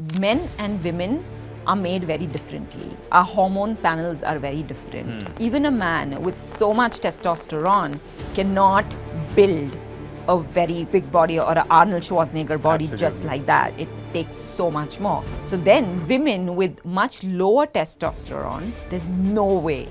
men and women are made very differently. Our hormone panels are very different. Even a man with so much testosterone cannot build a very big body or an Arnold Schwarzenegger body just like that. It takes so much more. So then women with much lower testosterone, there's no way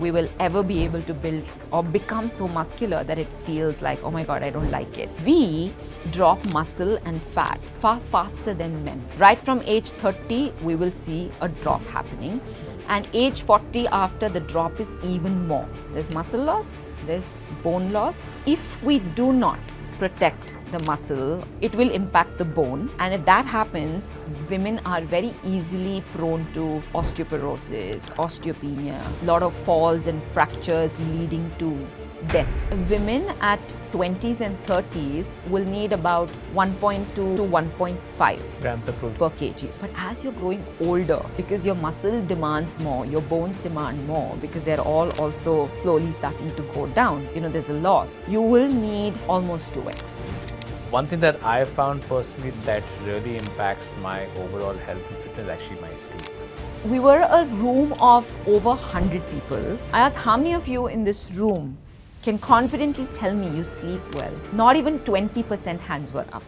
we will ever be able to build or become so muscular that it feels like, oh my God, I don't like it. We drop muscle and fat far faster than men. Right from age 30, we will see a drop happening. And age 40 after, the drop is even more. There's muscle loss, there's bone loss. If we do not protect the muscle, it will impact the bone. And if that happens, women are very easily prone to osteoporosis, osteopenia, a lot of falls and fractures leading to death. Women at 20s and 30s will need about 1.2 to 1.5 grams of protein per kg. But as you're growing older, because your muscle demands more, your bones demand more, because they're all also slowly starting to go down, there's a loss, you will need almost 2x. One thing that I found personally that really impacts my overall health and fitness is actually my sleep. We were a room of over 100 people. I asked, how many of you in this room can confidently tell me you sleep well? Not even 20% hands were up.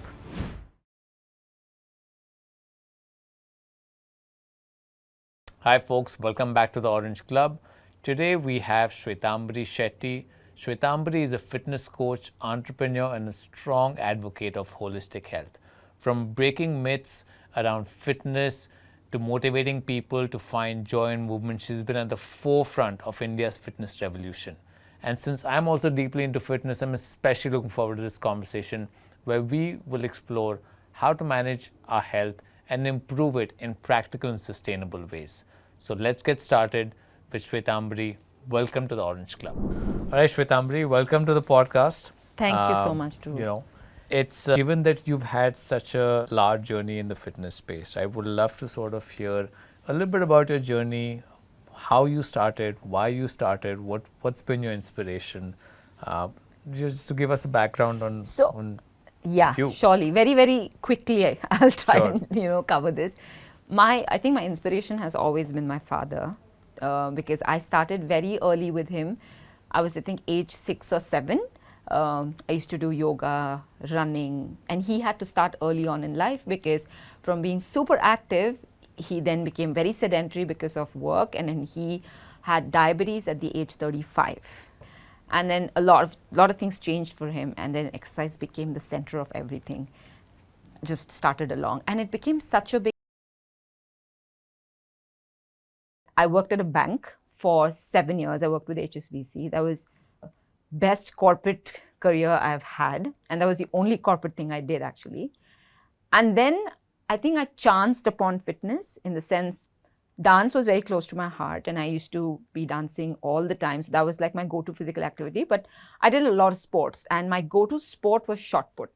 Hi folks, welcome back to the Orange Club. Today we have Shwetambari Shetty. Shwetambari is a fitness coach, entrepreneur and a strong advocate of holistic health. From breaking myths around fitness to motivating people to find joy in movement, she's been at the forefront of India's fitness revolution. And since I'm also deeply into fitness, I'm especially looking forward to this conversation where we will explore how to manage our health and improve it in practical and sustainable ways. So let's get started with Shwetambari. Welcome to the Orange Club. All right, Shwetambari, welcome to the podcast. Thank you so much, Dhruv. It's given that you've had such a large journey in the fitness space, I would love to sort of hear a little bit about your journey, how you started, why you started, what's been your inspiration, just to give us a background on yeah, you. Surely. Very, very quickly, I'll try Sure. and cover this. I think my inspiration has always been my father, because I started very early with him. I was, I think, age 6 or 7. I used to do yoga, running, and he had to start early on in life because from being super active, he then became very sedentary because of work, and then he had diabetes at the age 35. And then a lot of things changed for him, and then exercise became the center of everything. Just started along, and it became such a big. I worked at a bank for 7 years. I worked with HSBC. That was best corporate career I've had, and that was the only corporate thing I did actually. And then I think I chanced upon fitness, in the sense dance was very close to my heart, and I used to be dancing all the time. So that was like my go-to physical activity. But I did a lot of sports, and my go-to sport was shot put.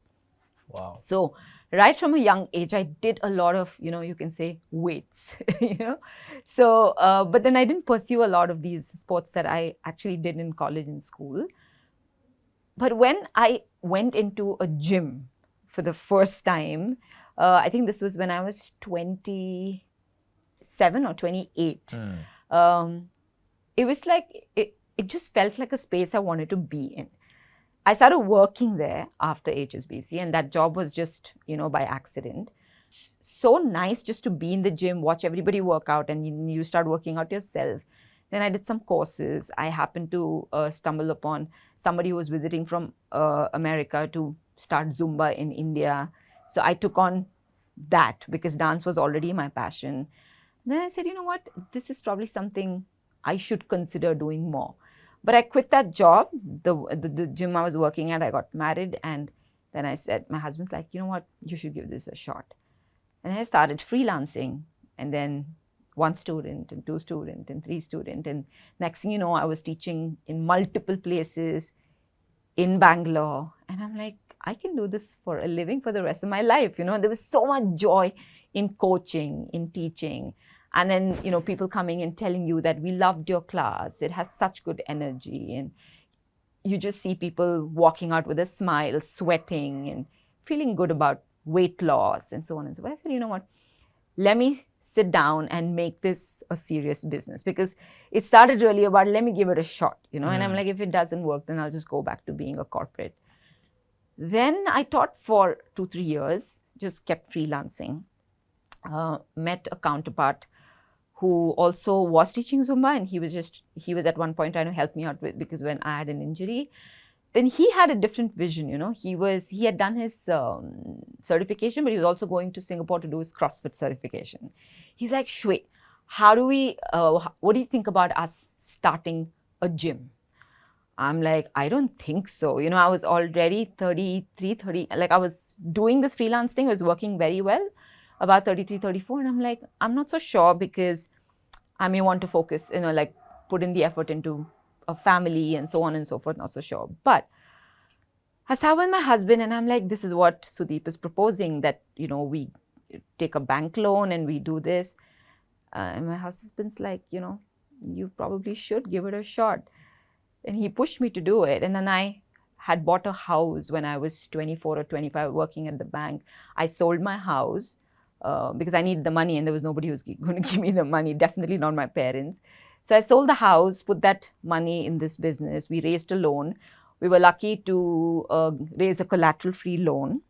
Wow. So right from a young age, I did a lot of, you can say, weights, So, but then I didn't pursue a lot of these sports that I actually did in college and school. But when I went into a gym for the first time, I think this was when I was 27 or 28. It was like, it just felt like a space I wanted to be in. I started working there after HSBC, and that job was just, by accident. So nice just to be in the gym, watch everybody work out, and you start working out yourself. Then I did some courses. I happened to stumble upon somebody who was visiting from America to start Zumba in India. So I took on that because dance was already my passion. Then I said, you know what, this is probably something I should consider doing more. But I quit that job, the gym I was working at. I got married, and then I said, my husband's like, you know what, you should give this a shot. And I started freelancing, and then 1 student and 2 student and 3 student. And next thing you know, I was teaching in multiple places in Bangalore. And I'm like, I can do this for a living for the rest of my life. There was so much joy in coaching, in teaching. And then, people coming and telling you that we loved your class. It has such good energy. And you just see people walking out with a smile, sweating and feeling good about weight loss and so on and so forth. I said, you know what? let me sit down and make this a serious business, because it started really about, let me give it a shot, and I'm like, if it doesn't work, then I'll just go back to being a corporate. Then I taught for 2-3 years, just kept freelancing, met a counterpart who also was teaching Zumba, and he was at one point trying to help me out with, because when I had an injury, then he had a different vision. He had done his certification, but he was also going to Singapore to do his CrossFit certification. He's like, Shwet, what do you think about us starting a gym? I'm like, I don't think so. I was already 33, 30, like I was doing this freelance thing, I was working very well, about 33, 34. And I'm like, I'm not so sure, because I may want to focus, like put in the effort into a family and so on and so forth, not so sure. But I sat with my husband and I'm like, this is what Sudeep is proposing, that, we take a bank loan and we do this. And my husband's like, you probably should give it a shot. And he pushed me to do it. And then I had bought a house when I was 24 or 25 working at the bank. I sold my house because I needed the money and there was nobody who was going to give me the money, definitely not my parents. So I sold the house, put that money in this business. We raised a loan. We were lucky to raise a collateral-free loan.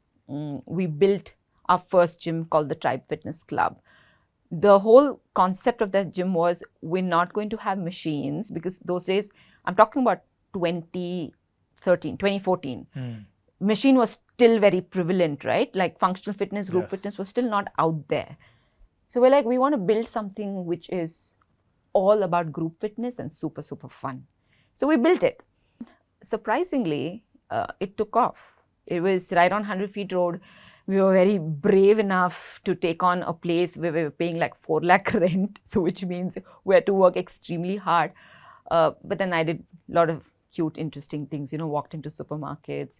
We built our first gym called the Tribe Fitness Club. The whole concept of that gym was, we're not going to have machines, because those days, I'm talking about 2014. Machine was still very prevalent, right? Like functional fitness, group fitness was still not out there. So we're like, we want to build something which is all about group fitness and super, super fun. So we built it. Surprisingly, it took off. It was right on 100 Feet Road. We were very brave enough to take on a place where we were paying like 4 lakh rent, so which means we had to work extremely hard. But then I did a lot of cute, interesting things, walked into supermarkets,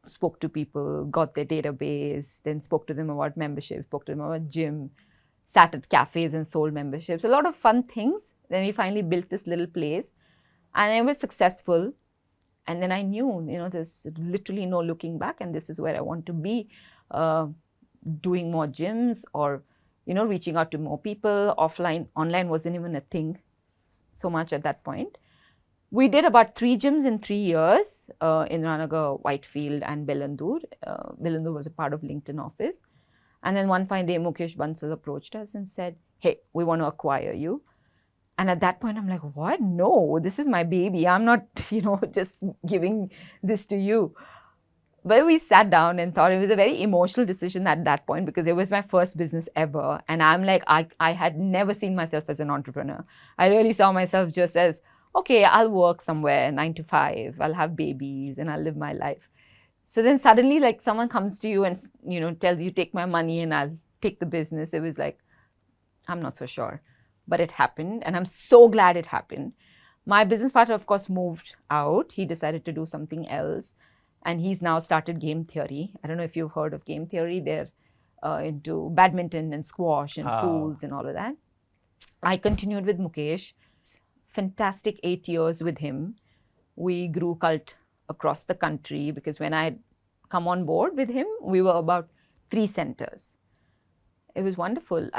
spoke to people, got their database, then spoke to them about membership, spoke to them about gym, sat at cafes and sold memberships, a lot of fun things. Then we finally built this little place and it was successful. And then I knew, there's literally no looking back, and this is where I want to be, doing more gyms or, reaching out to more people. Online wasn't even a thing so much at that point. We did about 3 gyms in 3 years in Ranagar, Whitefield and Bellandur. Bellandur was a part of LinkedIn office. And then one fine day, Mukesh Bansal approached us and said, hey, we want to acquire you. And at that point, I'm like, what? No, this is my baby. I'm not, just giving this to you. But we sat down and thought, it was a very emotional decision at that point, because it was my first business ever. And I'm like, I had never seen myself as an entrepreneur. I really saw myself just as, okay, I'll work somewhere 9 to 5, I'll have babies and I'll live my life. So then suddenly, like, someone comes to you and, tells you, take my money and I'll take the business. It was like, I'm not so sure. But it happened, and I'm so glad it happened. My business partner, of course, moved out. He decided to do something else, and he's now started Game Theory. I don't know if you've heard of Game Theory. They're into badminton and squash and pools and all of that. I continued with Mukesh. Fantastic 8 years with him. We grew Cult across the country, because when I had come on board with him, we were about 3 centers. It was wonderful.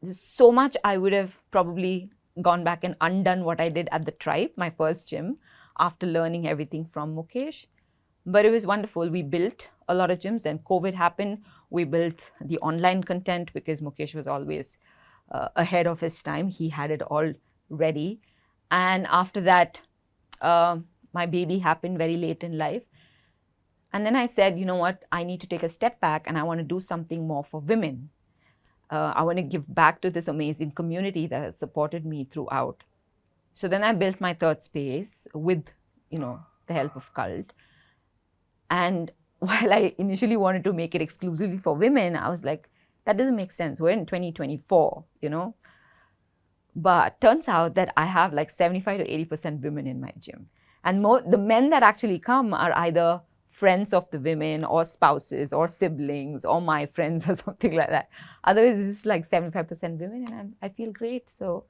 There's so much I would have probably gone back and undone what I did at the Tribe, my first gym, after learning everything from Mukesh. But it was wonderful. We built a lot of gyms. Then COVID happened. We built the online content, because Mukesh was always ahead of his time. He had it all ready. And after that, my baby happened very late in life. And then I said, you know what, I need to take a step back and I want to do something more for women. I want to give back to this amazing community that has supported me throughout. So then I built my third space with, the help of Cult. And while I initially wanted to make it exclusively for women, I was like, that doesn't make sense. We're in 2024, But turns out that I have like 75 to 80% women in my gym. And the men that actually come are either friends of the women or spouses or siblings or my friends or something like that. Otherwise, it's just like 75% women, and I feel great. So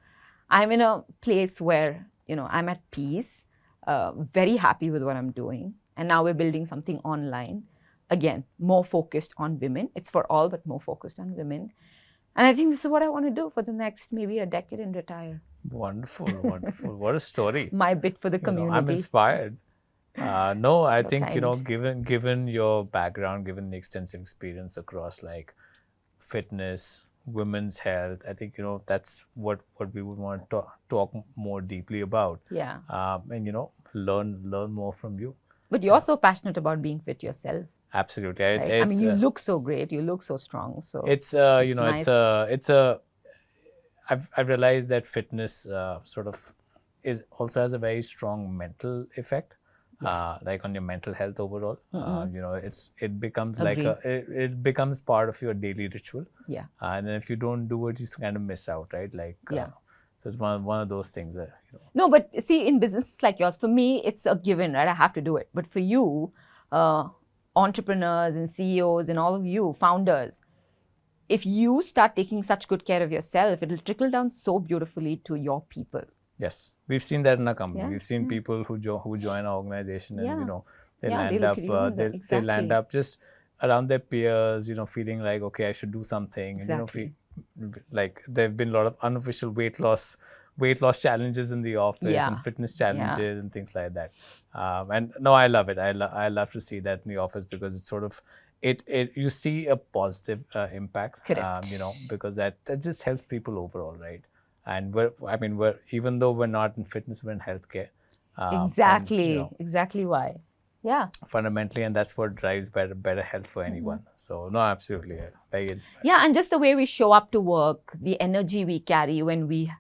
I'm in a place where, I'm at peace, very happy with what I'm doing. And now we're building something online. Again, more focused on women. It's for all, but more focused on women. And I think this is what I want to do for the next maybe a decade and retire. Wonderful, wonderful. What a story. My bit for the community. I'm inspired. No, I You're think, kind. given your background, given the extensive experience across like fitness, women's health, I think, that's what we would want to talk more deeply about. Yeah. And, learn more from you. But you're so passionate about being fit yourself. Absolutely. Right? I mean, you look so great. You look so strong. So it's nice. I've realized that fitness sort of also has a very strong mental effect, like on your mental health overall. It becomes like it becomes part of your daily ritual. Yeah. And then if you don't do it, you kind of miss out, right? Like so it's one of those things that No, but see, in businesses like yours, for me, it's a given, right? I have to do it. But for you, entrepreneurs and CEOs and all of you, founders, if you start taking such good care of yourself, it'll trickle down so beautifully to your people. Yes, we've seen that in our company. We've seen people who join our organization, and they land up just around their peers, feeling like, okay, I should do something. Exactly. And, like there've been a lot of unofficial weight loss challenges in the office and fitness challenges and things like that. And no, I love it. I love to see that in the office because it's sort of you see a positive impact. Correct. Because that just helps people overall, right? And we're even though we're not in fitness, we're in healthcare. Exactly. And, exactly why. Yeah. Fundamentally, and that's what drives better health for anyone. So no, absolutely, very inspiring. Yeah, and just the way we show up to work, the energy we carry when we,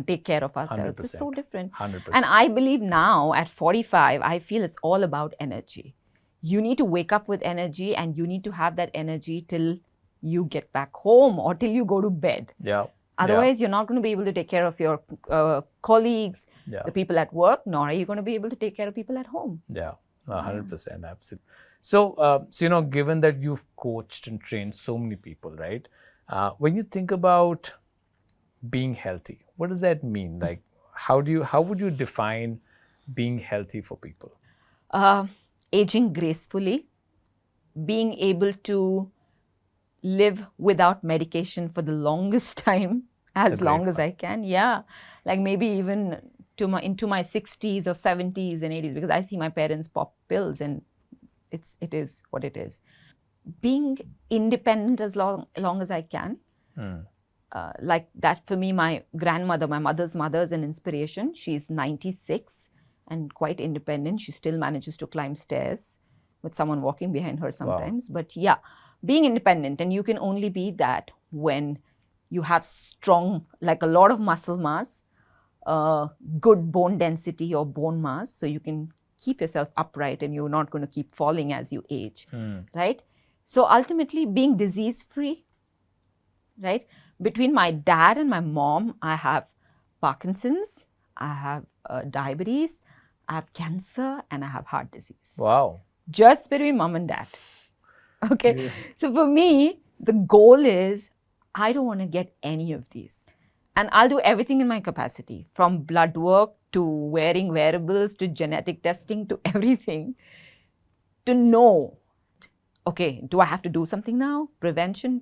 take care of ourselves is so different. 100%. And I believe now at 45, I feel it's all about energy. You need to wake up with energy, and you need to have that energy till you get back home or till you go to bed. Yeah. Otherwise, you're not going to be able to take care of your colleagues, the people at work, nor are you going to be able to take care of people at home. Yeah, 100%, absolutely. So, given that you've coached and trained so many people, right? When you think about being healthy, what does that mean? Like, how would you define being healthy for people? Aging gracefully, being able to live without medication for the longest time, as long as I can. Yeah, like maybe even into my 60s or 70s and 80s, because I see my parents pop pills, and it is what it is. Being independent as long as I can. Like that for me, my grandmother, my mother's mother, is an inspiration. She's 96 and quite independent. She still manages to climb stairs with someone walking behind her sometimes. Wow. But yeah, being independent, and you can only be that when you have strong, like a lot of muscle mass, good bone density or bone mass, so you can keep yourself upright and you're not going to keep falling as you age, right? So ultimately, being disease-free, right? Between my dad and my mom, I have Parkinson's, I have diabetes, I have cancer, and I have heart disease. Wow. Just between mom and dad. Okay. Yeah. So for me, the goal is I don't want to get any of these. And I'll do everything in my capacity, from blood work to wearing wearables to genetic testing to everything, to know, okay, do I have to do something now? Prevention.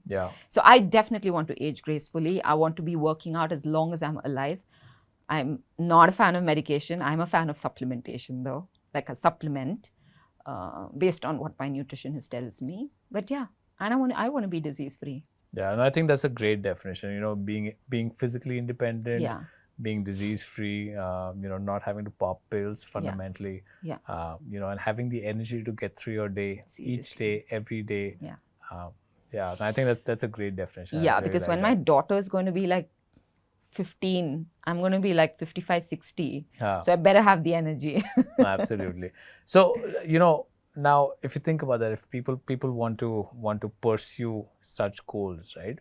Yeah. So I definitely want to age gracefully. I want to be working out as long as I'm alive. I'm not a fan of medication. I'm a fan of supplementation, though, like a supplement based on what my nutritionist tells me. But yeah, and I want to be disease-free. Yeah, and I think that's a great definition. Being physically independent, being disease-free, not having to pop pills fundamentally, and having the energy to get through your day, each day, every day. Yeah, I think that's a great definition. Yeah, because when my daughter is going to be like 15, I'm going to be like 55, 60. So I better have the energy. Absolutely. So, now if you think about that, if people want to pursue such goals, right?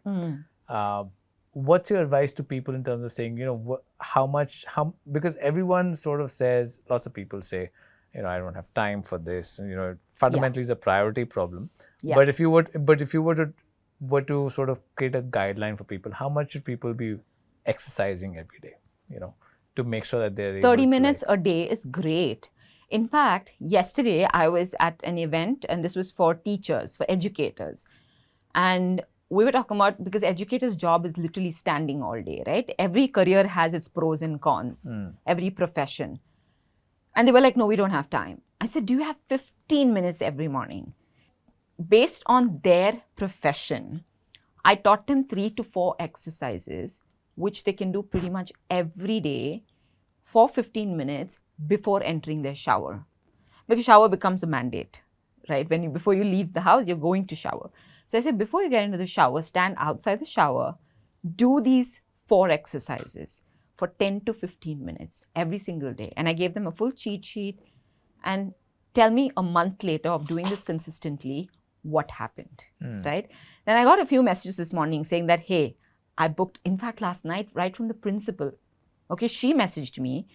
What's your advice to people in terms of saying, because everyone sort of says, lots of people say, I don't have time for this, and fundamentally it's a priority problem. But if you were to sort of create a guideline for people, how much should people be exercising every day, to make sure that they're 30 minutes a day is great. In fact, yesterday I was at an event, and this was for teachers, for educators. And we were talking about, because educator's job is literally standing all day, right? Every career has its pros and cons, every profession. And they were like, no, we don't have time. I said, do you have 15 minutes every morning? Based on their profession, I taught them 3 to 4 exercises, which they can do pretty much every day for 15 minutes before entering their shower. Because shower becomes a mandate, right? Before you leave the house, you're going to shower. So I said, before you get into the shower, stand outside the shower, do these 4 exercises for 10 to 15 minutes every single day. And I gave them a full cheat sheet, and tell me a month later of doing this consistently, what happened, right? Then I got a few messages this morning saying that, hey, I booked, in fact, last night, right from the principal. Okay, she messaged me,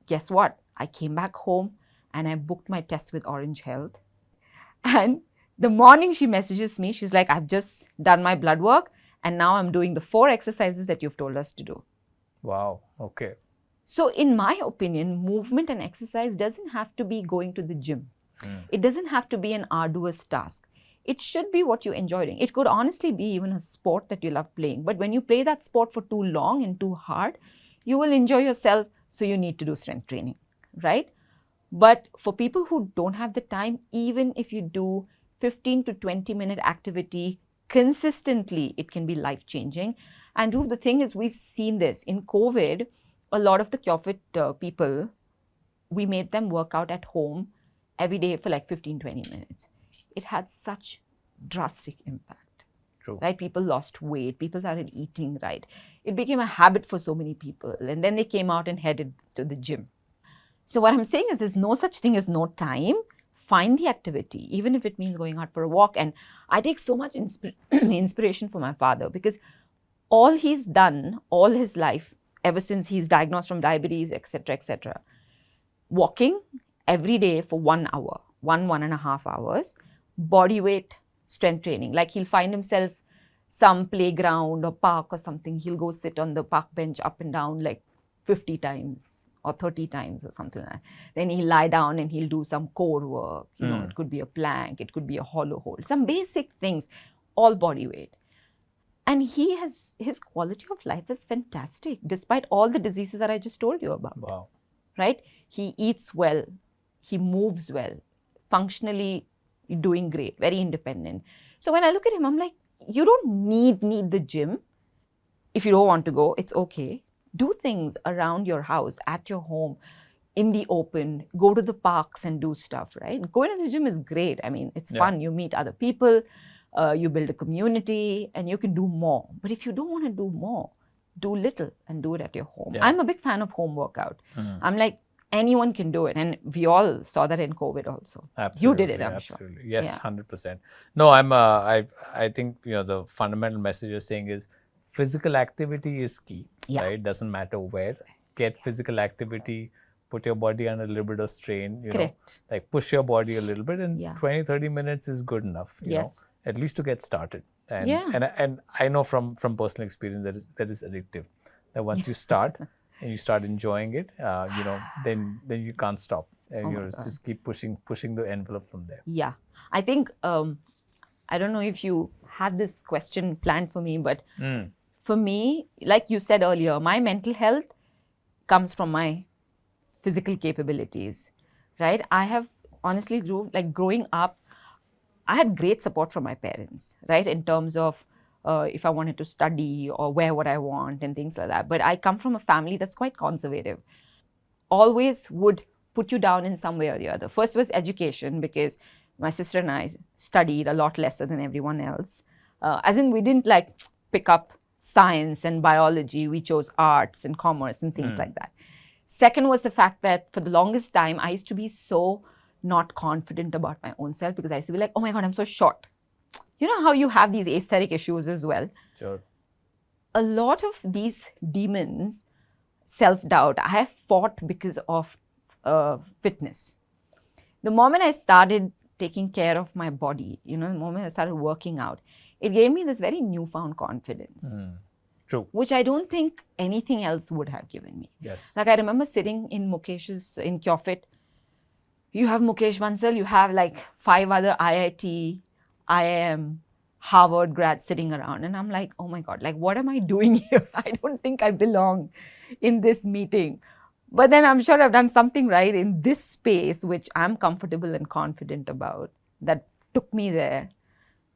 guess what? I came back home and I booked my test with Orange Health. And the morning she messages me, she's like, I've just done my blood work and now I'm doing the 4 exercises that you've told us to do. Wow. Okay. So in my opinion, movement and exercise doesn't have to be going to the gym. It doesn't have to be an arduous task. It should be what you enjoy doing. It could honestly be even a sport that you love playing. But when you play that sport for too long and too hard, you will enjoy yourself. So you need to do strength training, right? But for people who don't have the time, even if you do 15 to 20-minute activity consistently, it can be life-changing. And Dhruv, the thing is, we've seen this. In COVID, a lot of the CureFit people, we made them work out at home every day for like 15, 20 minutes. It had such drastic impact. True. Right? People lost weight. People started eating right. It became a habit for so many people. And then they came out and headed to the gym. So what I'm saying is there's no such thing as no time. Find the activity, even if it means going out for a walk. And I take so much inspiration from my father, because all he's done all his life, ever since he's diagnosed from diabetes, etc., walking every day for 1 hour, 1.5 hours, body weight strength training. Like he'll find himself some playground or park or something, he'll go sit on the park bench up and down like 50 times or 30 times or something like that. Then he'll lie down and he'll do some core work. You know, it could be a plank, it could be a hollow hold, some basic things, all body weight. And his quality of life is fantastic, despite all the diseases that I just told you about. Wow. Right? He eats well, he moves well, functionally doing great, very independent. So when I look at him, I'm like, you don't need the gym. If you don't want to go, it's okay. Do things around your house, at your home, in the open. Go to the parks and do stuff, right? Going to the gym is great. I mean, it's fun. You meet other people, you build a community, and you can do more. But if you don't want to do more, do little and do it at your home. I'm a big fan of home workout. I'm like, anyone can do it. And we all saw that in COVID also. Absolutely. You did it, I'm sure. Yes, 100%. No, I think, the fundamental message you're saying is physical activity is key, right? Doesn't matter where. Get physical activity, put your body under a little bit of strain, Correct. like push your body a little bit, and 20, 30 minutes is good enough, you know, at least to get started. And, and I know from personal experience that is addictive. That once you start and you start enjoying it, then you can't stop. And just keep pushing the envelope from there. Yeah. I think, I don't know if you had this question planned for me, but for me, like you said earlier, my mental health comes from my physical capabilities, right? I have honestly growing up, I had great support from my parents, right? In terms of if I wanted to study or wear what I want and things like that. But I come from a family that's quite conservative. Always would put you down in some way or the other. First was education, because my sister and I studied a lot lesser than everyone else. As in, we didn't pick up science and biology. We chose arts and commerce and things like that. Second was the fact that for the longest time, I used to be so not confident about my own self, because I used to be like, oh my God, I'm so short. You know how you have these aesthetic issues as well? Sure. A lot of these demons, self-doubt, I have fought because of fitness. The moment I started taking care of my body, the moment I started working out, it gave me this very newfound confidence. True. Which I don't think anything else would have given me. Yes. Like I remember sitting in Mukesh's, in CureFit, you have Mukesh Bansal, you have 5 other IIT, IIM, Harvard grads sitting around. And I'm like, oh my God, like, what am I doing here? I don't think I belong in this meeting. But then I'm sure I've done something right in this space, which I'm comfortable and confident about, that took me there.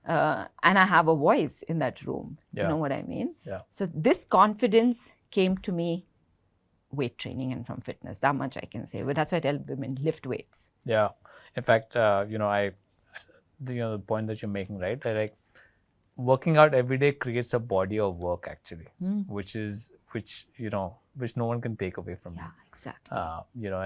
And I have a voice in that room. Yeah. You know what I mean? Yeah. So this confidence came to me weight training and from fitness. That much I can say. But that's why I tell women, lift weights. Yeah. In fact, the point that you're making, right? Like working out every day creates a body of work actually, which no one can take away from you. Yeah, exactly.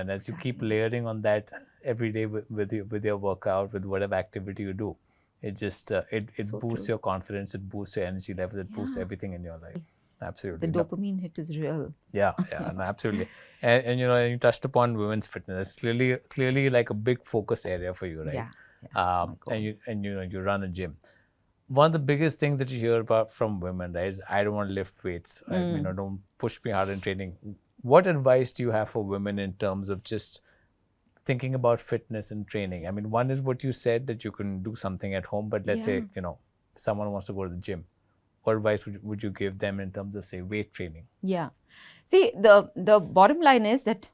And as you keep layering on that every day with your workout, with whatever activity you do, it just it So boosts true. your confidence, it boosts your energy level, it boosts Yeah. everything in your life. Absolutely. The dopamine hit is real. Yeah, no, absolutely. And you touched upon women's fitness. Clearly like a big focus area for you, right? Yeah, that's my goal. And you run a gym. One of the biggest things that you hear about from women, right, is I don't want to lift weights. Don't push me hard in training. What advice do you have for women in terms of just thinking about fitness and training? I mean, one is what you said, that you can do something at home, but let's say, someone wants to go to the gym. What advice would you give them in terms of, say, weight training? Yeah. See, the bottom line is that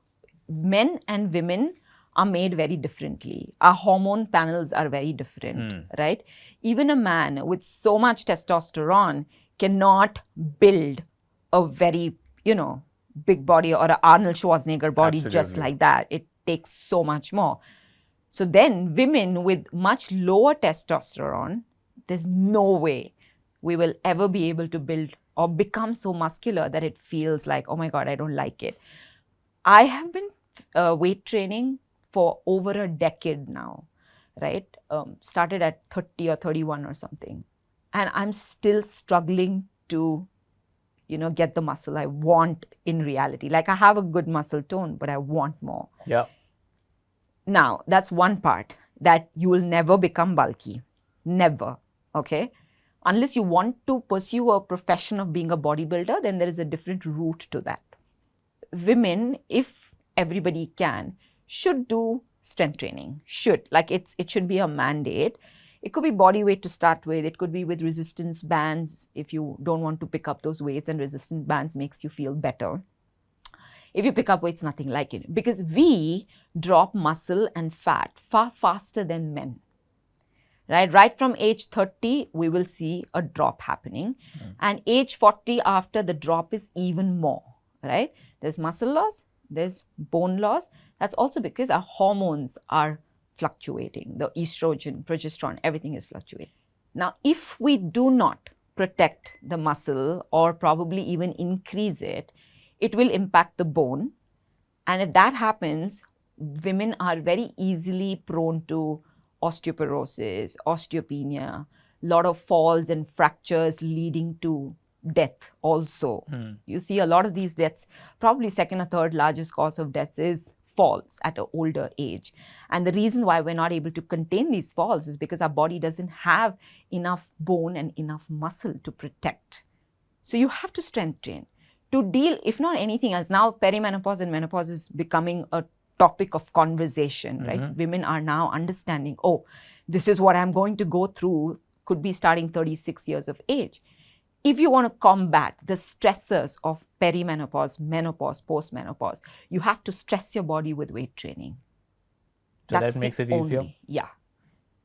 men and women are made very differently. Our hormone panels are very different, right? Even a man with so much testosterone cannot build a very, big body or an Arnold Schwarzenegger body just like that. It takes so much more. So then women with much lower testosterone, there's no way we will ever be able to build or become so muscular that it feels like, oh my God, I don't like it. I have been weight training for over a decade now, right? Started at 30 or 31 or something. And I'm still struggling to, get the muscle I want in reality. Like I have a good muscle tone, but I want more. Yeah. Now, that's one part, that you will never become bulky. Never. Okay? Unless you want to pursue a profession of being a bodybuilder, then there is a different route to that. Women, if everybody can, should do strength training. It should be a mandate. It could be body weight to start with. It could be with resistance bands if you don't want to pick up those weights, and resistance bands makes you feel better. If you pick up weights, nothing like it. Because we drop muscle and fat far faster than men. Right from age 30, we will see a drop happening. And age 40, after, the drop is even more, right? There's muscle loss, there's bone loss. That's also because our hormones are fluctuating. The estrogen, progesterone, everything is fluctuating. Now, if we do not protect the muscle or probably even increase it, it will impact the bone. And if that happens, women are very easily prone to osteoporosis, osteopenia, a lot of falls and fractures leading to death also. You see a lot of these deaths, probably second or third largest cause of deaths is falls at an older age. And the reason why we're not able to contain these falls is because our body doesn't have enough bone and enough muscle to protect. So you have to strength train to deal, if not anything else. Now perimenopause and menopause is becoming a topic of conversation, right? Women are now understanding, oh, this is what I'm going to go through, could be starting 36 years of age. If you want to combat the stressors of perimenopause, menopause, postmenopause, you have to stress your body with weight training. So that makes it easier? Yeah.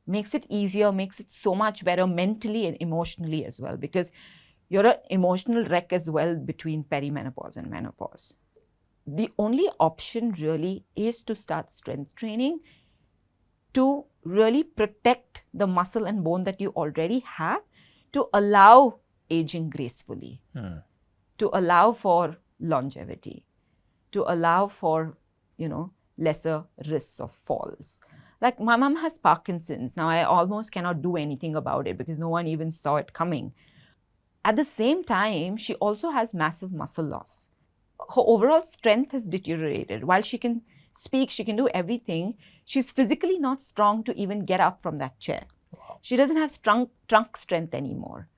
Makes it easier, makes it so much better mentally and emotionally as well, because you're an emotional wreck as well between perimenopause and menopause. The only option really is to start strength training to really protect the muscle and bone that you already have, to allow aging gracefully, to allow for longevity, to allow for, lesser risks of falls. Like my mom has Parkinson's. Now I almost cannot do anything about it because no one even saw it coming. At the same time, she also has massive muscle loss. Her overall strength has deteriorated. While she can speak, she can do everything, she's physically not strong to even get up from that chair. Wow. She doesn't have trunk strength anymore.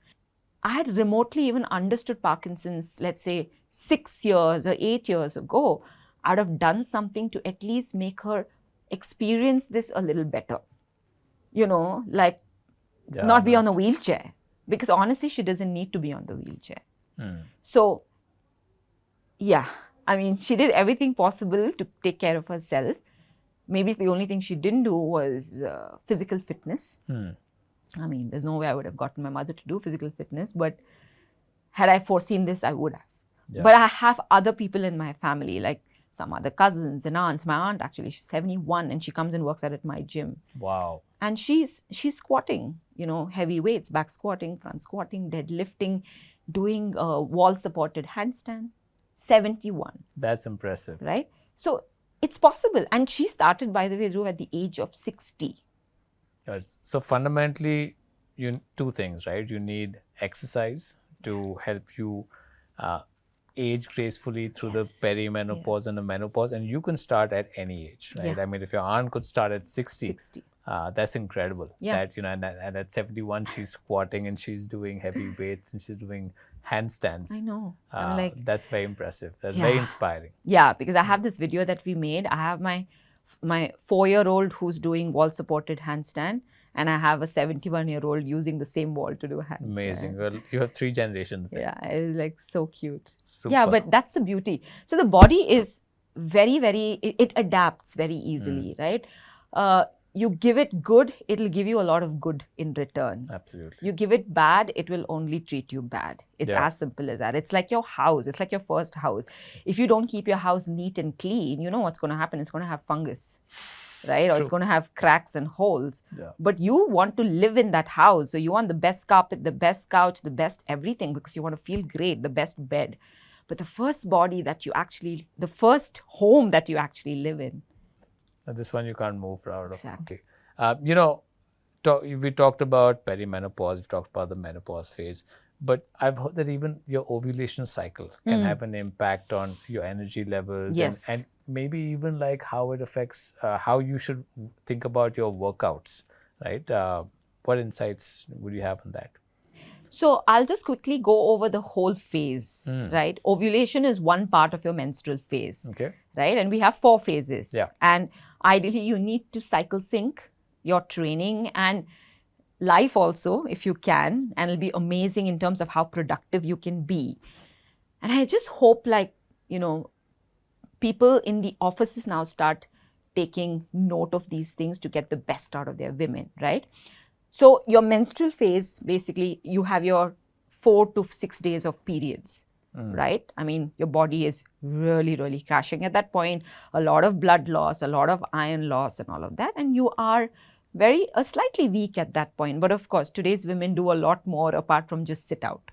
I had remotely even understood Parkinson's, let's say 6 years or 8 years ago. I'd have done something to at least make her experience this a little better. Not be on a wheelchair. because honestly, she doesn't need to be on the wheelchair. Mm. So, yeah, I mean, she did everything possible to take care of herself. Maybe the only thing she didn't do was physical fitness. Mm. I mean, there's no way I would have gotten my mother to do physical fitness, but had I foreseen this, I would have. Yeah. But I have other people in my family, like some other cousins and aunts. My aunt, actually, she's 71 and she comes and works out at my gym. Wow. And she's squatting, heavy weights, back squatting, front squatting, deadlifting, doing wall supported handstand. 71. That's impressive. Right? So it's possible. And she started, by the way, Dhruv, at the age of 60. So fundamentally, two things, right? You need exercise to help you age gracefully through the perimenopause and the menopause, and you can start at any age, right? Yeah. I mean, if your aunt could start at 60. That's incredible. Yeah. That and at 71 she's squatting and she's doing heavy weights and she's doing handstands. I know. I'm like, that's very impressive. That's very inspiring. Yeah, because I have this video that we made. I have my 4-year-old who's doing wall supported handstand, and I have a 71-year-old using the same wall to do handstand. Amazing. Well, you have 3 generations there. Yeah, it was like so cute. Super. Yeah, but that's the beauty. So the body is very, very, it adapts very easily, right? You give it good, it'll give you a lot of good in return. Absolutely. You give it bad, it will only treat you bad. It's as simple as that. It's like your house. It's like your first house. If you don't keep your house neat and clean, you know what's going to happen. It's going to have fungus, right? Or it's going to have cracks and holes. Yeah. But you want to live in that house. So you want the best carpet, the best couch, the best everything, because you want to feel great, the best bed. But the first body that you actually, the first home that you actually live in. This one you can't move out of. Exactly. Okay. We talked about perimenopause, we talked about the menopause phase, but I've heard that even your ovulation cycle can have an impact on your energy levels. Yes. And maybe even like how it affects how you should think about your workouts, right? What insights would you have on that? So I'll just quickly go over the whole phase, right? Ovulation is one part of your menstrual phase, right? And we have 4 phases. Yeah. And ideally, you need to cycle sync your training and life also, if you can, and it'll be amazing in terms of how productive you can be. And I just hope, people in the offices now start taking note of these things to get the best out of their women, right? So your menstrual phase, basically, you have your 4 to 6 days of periods, right? I mean, your body is really, really crashing at that point. A lot of blood loss, a lot of iron loss and all of that. And you are slightly weak at that point. But of course, today's women do a lot more apart from just sit out.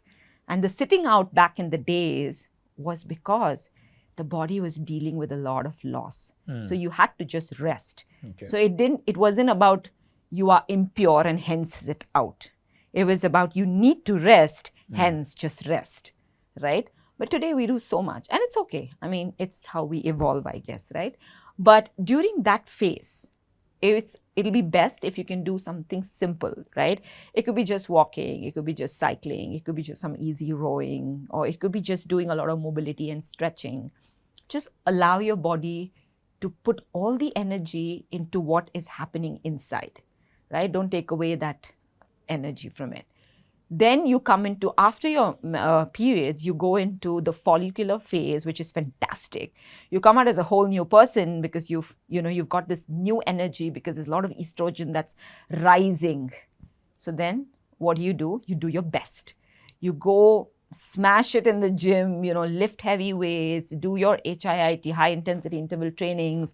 And the sitting out back in the days was because the body was dealing with a lot of loss. So you had to just rest. Okay. So it wasn't about you are impure and hence sit out. It was about you need to rest, hence just rest, right? But today we do so much and it's okay. I mean, it's how we evolve, I guess, right? But during that phase, it'll be best if you can do something simple, right? It could be just walking, it could be just cycling, it could be just some easy rowing, or it could be just doing a lot of mobility and stretching. Just allow your body to put all the energy into what is happening inside, right? Don't take away that energy from it. Then you come into, after your periods, you go into the follicular phase, which is fantastic. You come out as a whole new person because you've got this new energy because there's a lot of estrogen that's rising. So then what do? You do your best. You go smash it in the gym, lift heavy weights, do your HIIT, high intensity interval trainings.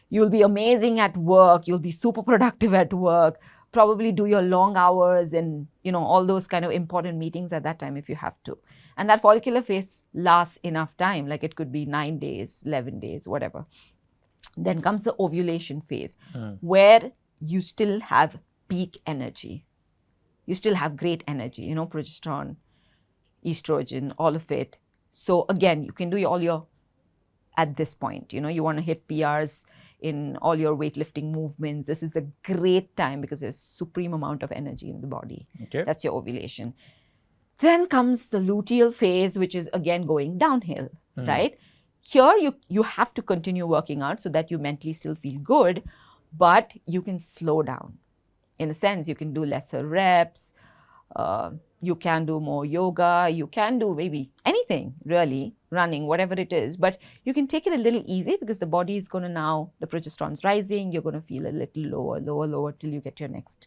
You'll be amazing at work. You'll be super productive at work. Probably do your long hours and, all those kind of important meetings at that time if you have to. And that follicular phase lasts enough time. Like it could be 9 days, 11 days, whatever. Then comes the ovulation phase where you still have peak energy. You still have great energy, progesterone, estrogen, all of it. So again, you can do all your, at this point, you want to hit PRs in all your weightlifting movements. This is a great time because there's supreme amount of energy in the body. Okay. That's your ovulation. Then comes the luteal phase, which is again going downhill, right? Here, you have to continue working out so that you mentally still feel good, but you can slow down. In a sense, you can do lesser reps. You can do more yoga, you can do maybe anything really, running, whatever it is, but you can take it a little easy because the body is going to now, the progesterone's rising, you're going to feel a little lower till you get your next,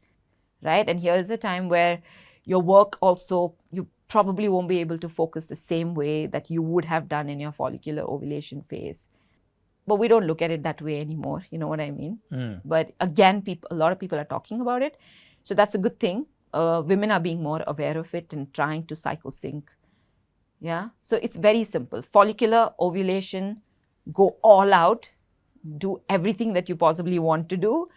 right? And here's a time where your work also, you probably won't be able to focus the same way that you would have done in your follicular ovulation phase. But we don't look at it that way anymore, you know what I mean? But again, a lot of people are talking about it. So that's a good thing. Women are being more aware of it and trying to cycle sync. Yeah. So it's very simple. Follicular ovulation, go all out, do everything that you possibly want to do.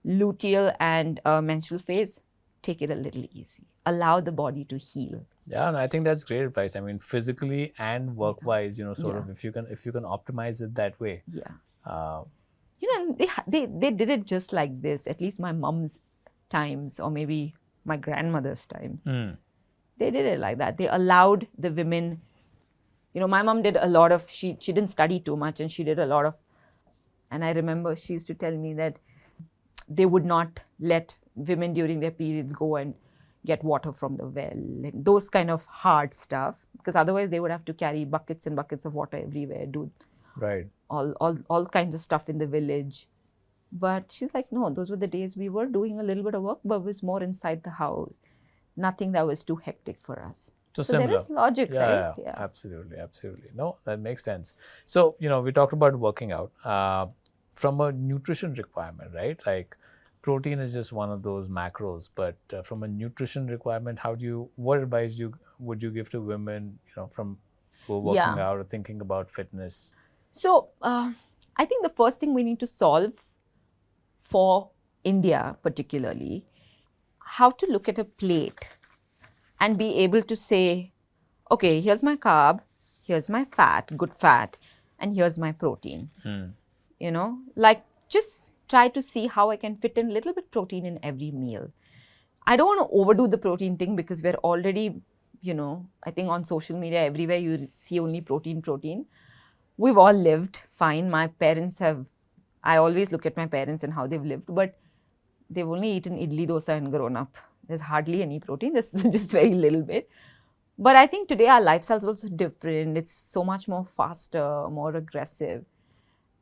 Luteal and menstrual phase, take it a little easy. Allow the body to heal. Yeah, and I think that's great advice. I mean, physically and work-wise, you know, sort of if you can optimize it that way. Yeah. You know, and they did it just like this. At least my mom's times, or maybe my grandmother's times. They did it like that. They allowed the women. You know, my mom did a lot of. She didn't study too much, and she did a lot of. And I remember she used to tell me that they would not let women during their periods go and get water from the well, and those kind of hard stuff, because otherwise they would have to carry buckets and buckets of water everywhere, do all kinds of stuff in the village. But she's like, no, those were the days we were doing a little bit of work, but it was more inside the house. Nothing that was too hectic for us. So there is logic, right? Yeah, absolutely. No, that makes sense. So, you know, we talked about working out from a nutrition requirement, right? Like, protein is just one of those macros, but from a nutrition requirement, what advice would you give to women, you know, from who are working out or thinking about fitness? So I think the first thing we need to solve for India particularly, how to look at a plate and be able to say, okay, here's my carb, here's my fat, good fat, and here's my protein. You know, like just try to see how I can fit in a little bit protein in every meal. I don't want to overdo the protein thing because we're already, you know, I think on social media, everywhere you see only protein. We've all lived fine. My parents I always look at my parents and how they've lived, but they've only eaten idli dosa and grown up. There's hardly any protein. There's just very little bit. But I think today our lifestyle is also different. It's so much more faster, more aggressive.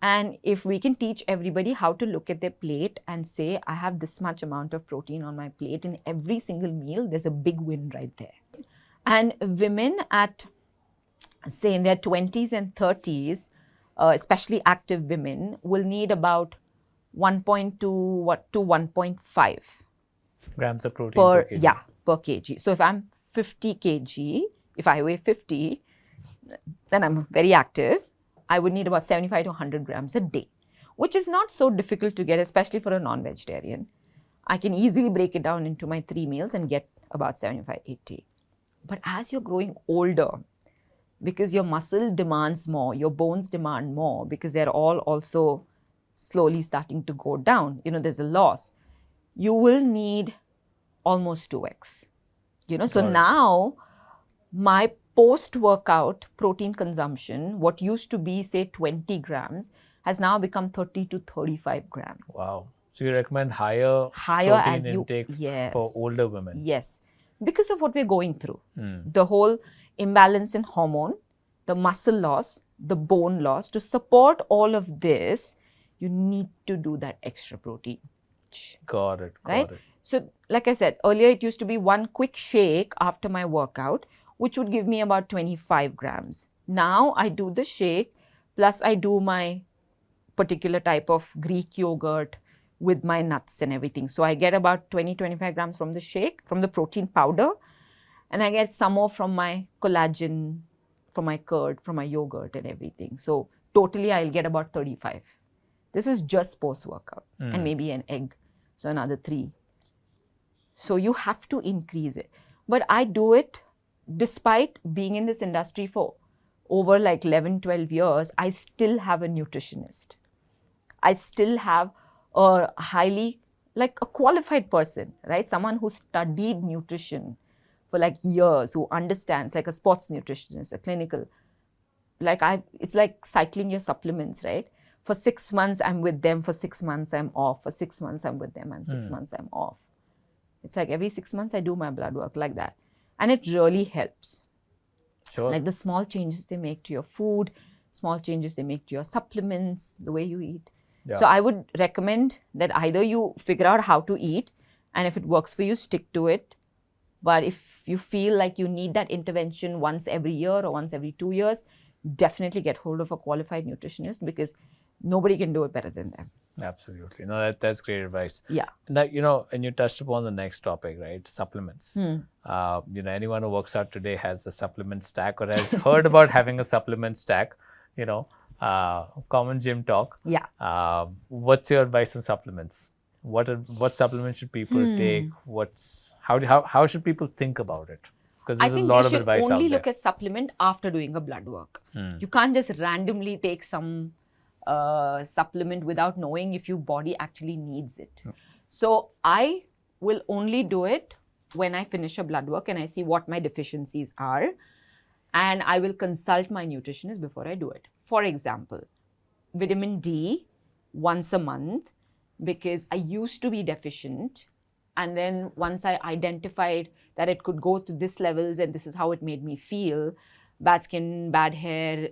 And if we can teach everybody how to look at their plate and say, I have this much amount of protein on my plate in every single meal, there's a big win right there. And women at, say, in their 20s and 30s, especially active women, will need about 1.2 to 1.5 grams of protein per kg. Yeah, per kg. So if I'm 50 kg, if I weigh 50, then I'm very active. I would need about 75 to 100 grams a day, which is not so difficult to get, especially for a non-vegetarian. I can easily break it down into my 3 meals and get about 75, 80. But as you're growing older, because your muscle demands more, your bones demand more, because they're all also slowly starting to go down, you know, there's a loss, you will need almost 2x. You know, so now my post-workout protein consumption, what used to be, say, 20 grams, has now become 30 to 35 grams. Wow. So you recommend higher protein intake for older women? Yes. Because of what we're going through. The whole imbalance in hormone, the muscle loss, the bone loss. To support all of this, you need to do that extra protein. Got it. So, like I said, earlier it used to be one quick shake after my workout, which would give me about 25 grams. Now I do the shake, plus I do my particular type of Greek yogurt with my nuts and everything. So I get about 20-25 grams from the shake, from the protein powder, and I get some more from my collagen, from my curd, from my yogurt and everything. So totally I'll get about 35. This is just post-workout and maybe an egg, so another 3. So you have to increase it. But I do it despite being in this industry for over like 11, 12 years, I still have a nutritionist. I still have a highly, like a qualified person, right? Someone who studied nutrition for like years, who understands, like a sports nutritionist, a clinical. Like it's like cycling your supplements, right? For 6 months, I'm with them. For 6 months, I'm off. For 6 months, I'm with them. I'm 6 months, I'm off. It's like every 6 months, I do my blood work like that. and it really helps. Sure. Like the small changes they make to your food, small changes they make to your supplements, the way you eat. Yeah. So I would recommend that either you figure out how to eat, and if it works for you, stick to it. But if you feel like you need that intervention once every year or once every 2 years, definitely get hold of a qualified nutritionist, because nobody can do it better than them. Absolutely. No, that's great advice. Yeah. Now, and you touched upon the next topic, right? Supplements. Hmm. Anyone who works out today has a supplement stack or has heard about having a supplement stack, common gym talk. Yeah. What's your advice on supplements? What supplements should people take? How should people think about it? Because I there's a think lot they of should advice out only there. look at supplement after doing a blood work. You can't just randomly take some supplement without knowing if your body actually needs it. So I will only do it when I finish a blood work and I see what my deficiencies are, and I will consult my nutritionist before I do it. For example, vitamin D once a month, because I used to be deficient, and then once I identified that it could go to this levels and this is how it made me feel, bad skin, bad hair,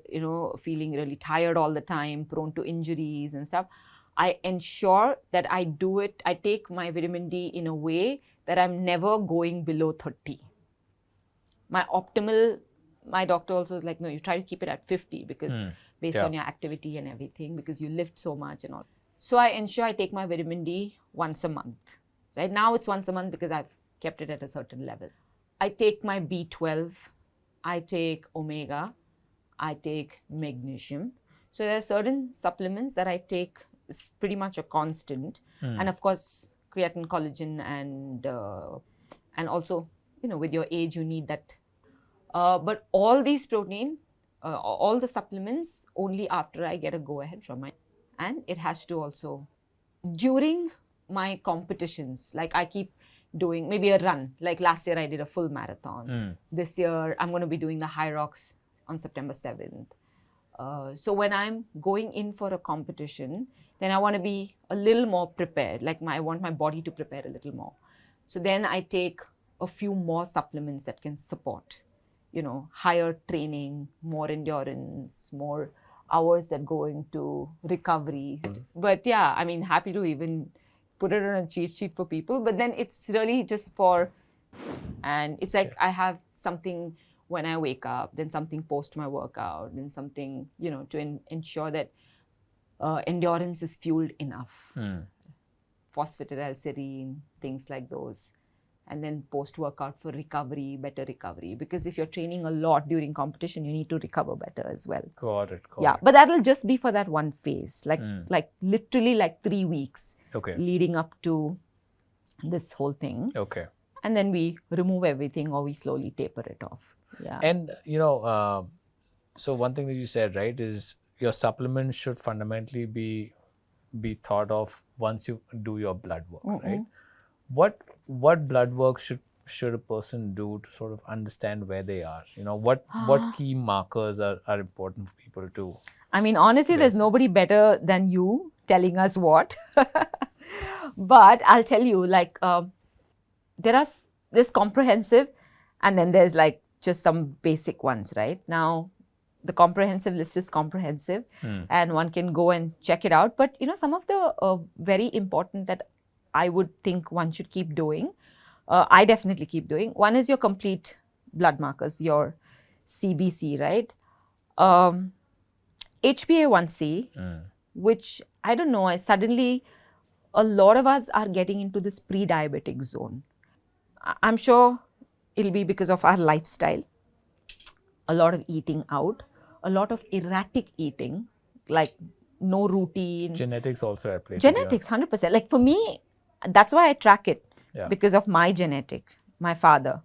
feeling really tired all the time, prone to injuries and stuff, I ensure that I do it, I take my vitamin D in a way that I'm never going below 30. My doctor also is like, no, you try to keep it at 50, because based on your activity and everything, because you lift so much and all. So I ensure I take my vitamin D once a month. Right now it's once a month because I've kept it at a certain level. I take my B12, I take omega, I take magnesium. So there are certain supplements that I take, is pretty much a constant. And of course, creatine, collagen, and also, with your age, you need that. But all these protein, all the supplements, only after I get a go-ahead from my, and it has to also, during my competitions, like I keep doing maybe a run. Like last year I did a full marathon. This year I'm going to be doing the High Rocks on September 7th. So when I'm going in for a competition, then I want to be a little more prepared. Like I want my body to prepare a little more. So then I take a few more supplements that can support, higher training, more endurance, more hours that go into recovery. But yeah, I mean, happy to even put it on a cheat sheet for people. But then it's really just for, and it's like I have something when I wake up, then something post my workout, then something, to ensure that endurance is fueled enough. Phosphatidylserine, things like those. And then post-workout for recovery, better recovery. Because if you're training a lot during competition, you need to recover better as well. Got it. Yeah, but that'll just be for that one phase, like literally like 3 weeks leading up to this whole thing. Okay. And then we remove everything, or we slowly taper it off. Yeah. And, so one thing that you said, right, is your supplement should fundamentally be thought of once you do your blood work, right? What blood work should a person do to sort of understand where they are? What key markers are important for people to? I mean, honestly, there's nobody better than you telling us what. But I'll tell you, like, there's comprehensive, and then there's like just some basic ones, right? Now, the comprehensive list is comprehensive, and one can go and check it out. But, some of the very important that I would think one should keep doing, I definitely keep doing. One is your complete blood markers, your CBC, right? HbA1c, which I don't know, suddenly a lot of us are getting into this pre-diabetic zone. I'm sure it'll be because of our lifestyle, a lot of eating out, a lot of erratic eating, like no routine. Genetics also at play. Genetics, 100%. Like for me, that's why I track it, because of my genetic, my father.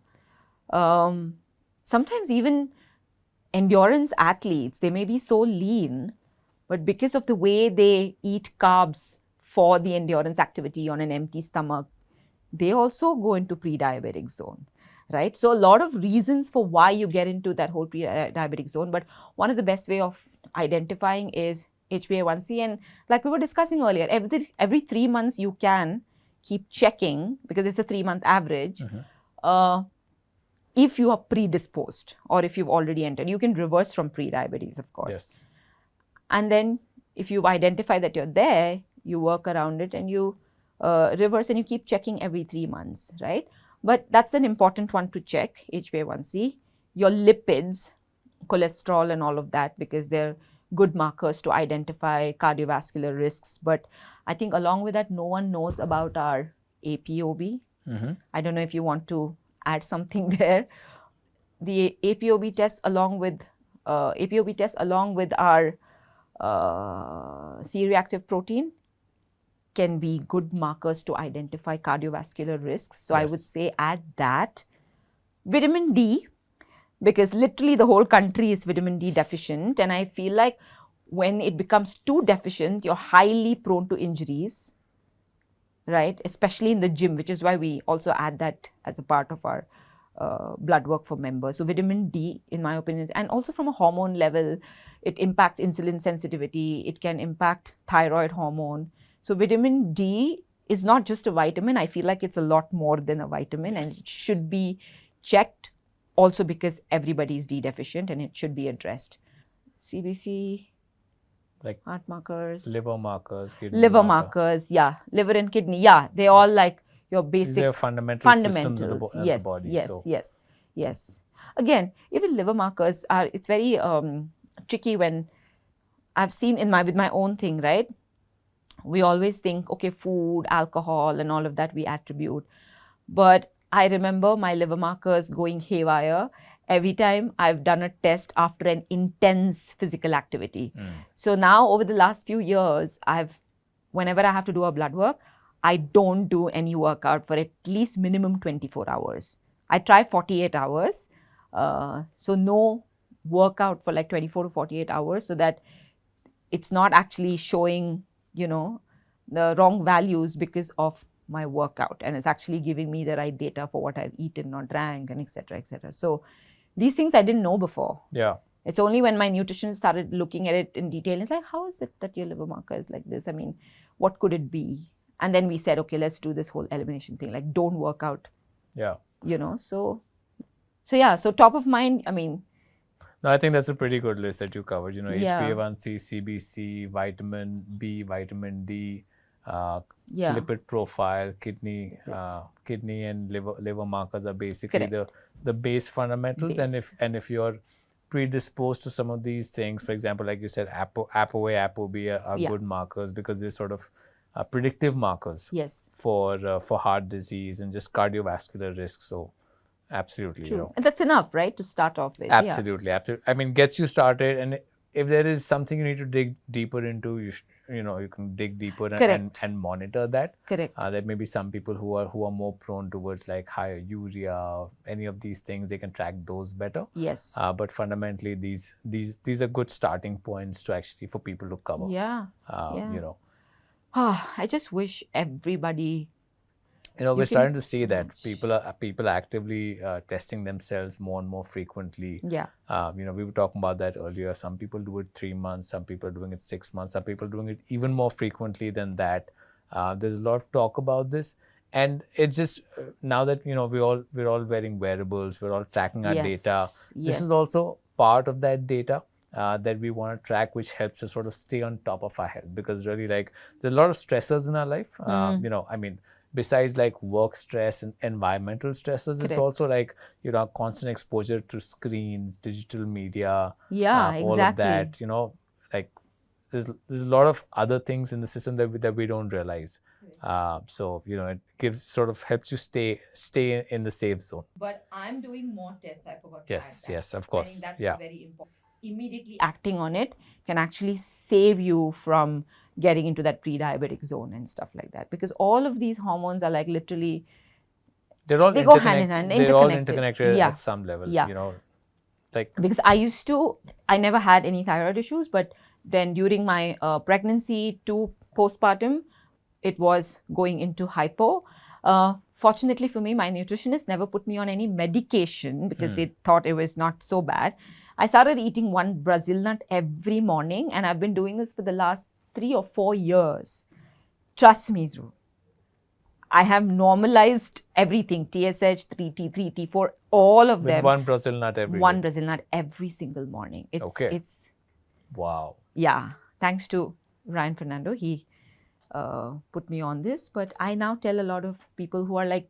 Sometimes even endurance athletes, they may be so lean, but because of the way they eat carbs for the endurance activity on an empty stomach, they also go into pre-diabetic zone, right? So a lot of reasons for why you get into that whole pre-diabetic zone, but one of the best way of identifying is HbA1c. And like we were discussing earlier, every 3 months you can keep checking, because it's a 3-month average, if you are predisposed or if you've already entered. You can reverse from pre-diabetes, of course. Yes. And then if you identify that you're there, you work around it and you reverse, and you keep checking every 3 months, right? But that's an important one to check, HbA1c, your lipids, cholesterol and all of that, because they're good markers to identify cardiovascular risks. But I think along with that, no one knows about our ApoB. I don't know if you want to add something there. The ApoB test along with our C-reactive protein can be good markers to identify cardiovascular risks. So I would say add that. Vitamin D, because literally the whole country is vitamin D deficient, and I feel like when it becomes too deficient, you're highly prone to injuries, right? Especially in the gym, which is why we also add that as a part of our blood work for members. So vitamin D, in my opinion, and also from a hormone level, it impacts insulin sensitivity. It can impact thyroid hormone. So vitamin D is not just a vitamin. I feel like it's a lot more than a vitamin, and it should be checked also because everybody is D deficient and it should be addressed. CBC, like heart markers, liver markers, kidney liver markers, yeah, liver and kidney, yeah, they all like your basic these are fundamental systems of the yes, body. yes, So yes. Again, even liver markers are, it's very tricky when I've seen with my own thing, right? We always think, okay, food, alcohol and all of that we attribute. But I remember my liver markers going haywire every time I've done a test after an intense physical activity. So now over the last few years, whenever I have to do a blood work, I don't do any workout for at least minimum 24 hours. I try 48 hours. So no workout for like 24 to 48 hours, so that it's not actually showing, the wrong values because of my workout, and it's actually giving me the right data for what I've eaten or drank, and etc., etc. So these things I didn't know before. Yeah. It's only when my nutritionist started looking at it in detail, it's like, how is it that your liver marker is like this? I mean, what could it be? And then we said, okay, let's do this whole elimination thing, like don't work out. Yeah. So yeah, so top of mind, I mean. No, I think that's a pretty good list that you covered. Yeah. HbA1c, CBC, vitamin B, vitamin D, Yeah. lipid profile, kidney and liver markers are basically the base fundamentals. And if you're predisposed to some of these things, for example, like you said, ApoA, ApoB are good markers because they're sort of predictive markers for heart disease and just cardiovascular risk. So absolutely. True. And that's enough, right, to start off with. Absolutely. I mean, gets you started, and if there is something you need to dig deeper into, you can dig deeper and monitor that. Correct. There may be some people who are more prone towards like higher urea, any of these things. They can track those better. Yes. But fundamentally, these are good starting points to actually for people to cover. Yeah. I just wish everybody. We're starting to see that people are actively testing themselves more and more frequently. Yeah. We were talking about that earlier. Some people do it 3 months. Some people are doing it 6 months. Some people are doing it even more frequently than that. There's a lot of talk about this, and it's just now that we're all wearing wearables, we're all tracking our data. This is also part of that data that we want to track, which helps us sort of stay on top of our health, because really, like, there's a lot of stressors in our life. I mean, besides like work stress and environmental stresses, it's also like constant exposure to screens, digital media, all of that. Like there's a lot of other things in the system that we don't realize. So it helps you stay in the safe zone. But I'm doing more tests. I forgot to add that. Yes, of course. I think that's very important. Immediately acting on it can actually save you from getting into that pre-diabetic zone and stuff like that, because all of these hormones are like literally they go hand in hand, they're all interconnected at some level. Like, because I never had any thyroid issues, but then during my pregnancy to postpartum, it was going into hypo. Fortunately for me, my nutritionist never put me on any medication because they thought it was not so bad. I started eating one Brazil nut every morning, and I've been doing this for the last 3 or 4 years. Trust me, Dhruv. I have normalized everything, TSH, 3T, 3T4, all of With them. one Brazil nut every One day. Brazil nut every single morning. It's wow. Yeah, thanks to Ryan Fernando, he put me on this. But I now tell a lot of people who are like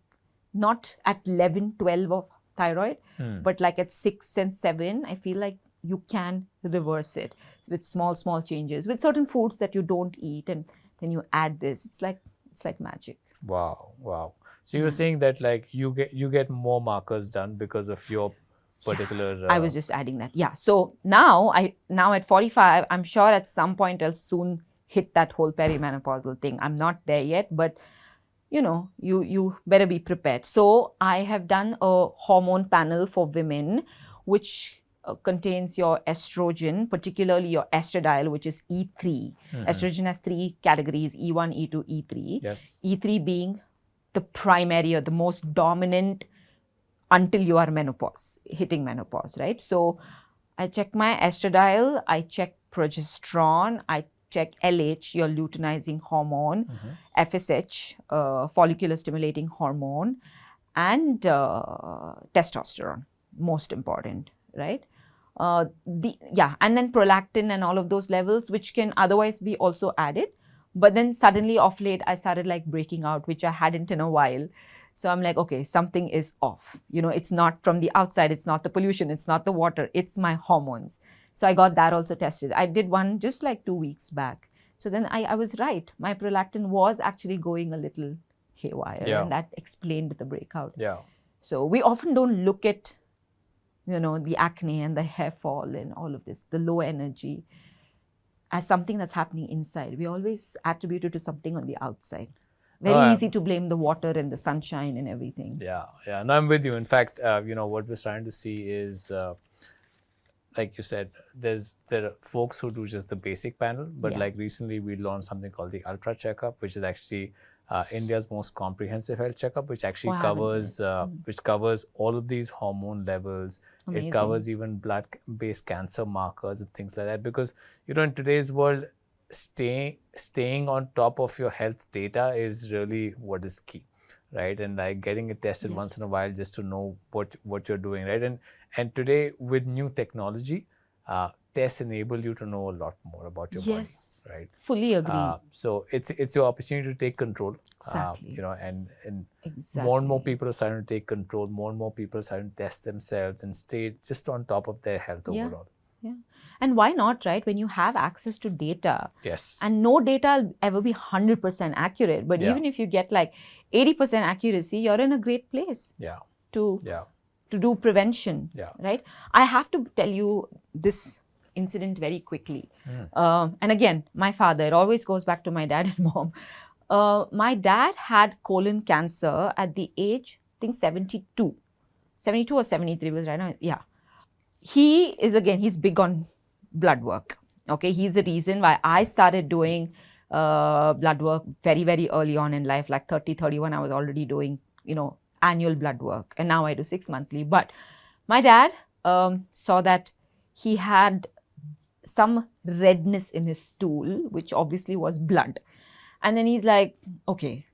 not at 11, 12 of thyroid, but like at 6 and 7, I feel like you can reverse it with small changes, with certain foods that you don't eat, and then you add this. It's like magic. Wow. So you were saying that like you get more markers done because of your particular. I was just adding that. Yeah. So now at 45, I'm sure at some point I'll soon hit that whole perimenopausal thing. I'm not there yet, but you better be prepared. So I have done a hormone panel for women, which contains your estrogen, particularly your estradiol, which is E3. Estrogen has 3 categories: E1, E2, E3. Yes. E3 being the primary or the most dominant until you are hitting menopause, right? So I check my estradiol, I check progesterone, I check LH, your luteinizing hormone, FSH, follicular stimulating hormone, and testosterone, most important, right? And then prolactin and all of those levels, which can otherwise be also added. But then suddenly off late, I started like breaking out, which I hadn't in a while. So I'm like, okay, something is off. It's not from the outside. It's not the pollution. It's not the water. It's my hormones. So I got that also tested. I did one just like 2 weeks back. So then I was right. My prolactin was actually going a little haywire. Yeah. And that explained the breakout. Yeah. So we often don't look at, the acne and the hair fall and all of this, the low energy, as something that's happening inside. We always attribute it to something on the outside. Very easy to blame the water and the sunshine and everything. Yeah. No, I'm with you. In fact, what we're starting to see is, like you said, there are folks who do just the basic panel, but like recently we launched something called the Ultra Checkup, which is actually India's most comprehensive health checkup, which actually covers all of these hormone levels. Amazing. It covers even blood-based cancer markers and things like that. Because in today's world, staying on top of your health data is really what is key, right? And like getting it tested once in a while just to know what you're doing, right? And today with new technology, tests enable you to know a lot more about your body, right? Fully agree. So it's your opportunity to take control. Exactly. And exactly. more and more people are starting to take control. More and more people are starting to test themselves and stay just on top of their health overall. Yeah. And why not, right? When you have access to data. Yes. And no data will ever be 100% accurate. But even if you get like 80% accuracy, you're in a great place. To do prevention. Right? I have to tell you this incident very quickly. And again, my father, it always goes back to my dad and mom. My dad had colon cancer at the age, I think 72 or 73 was right now. Yeah. He's big on blood work. Okay, he's the reason why I started doing blood work very, very early on in life, like 30, 31, I was already doing, annual blood work. And now I do 6 monthly. But my dad saw that he had some redness in his stool, which obviously was blood. And then he's like, okay,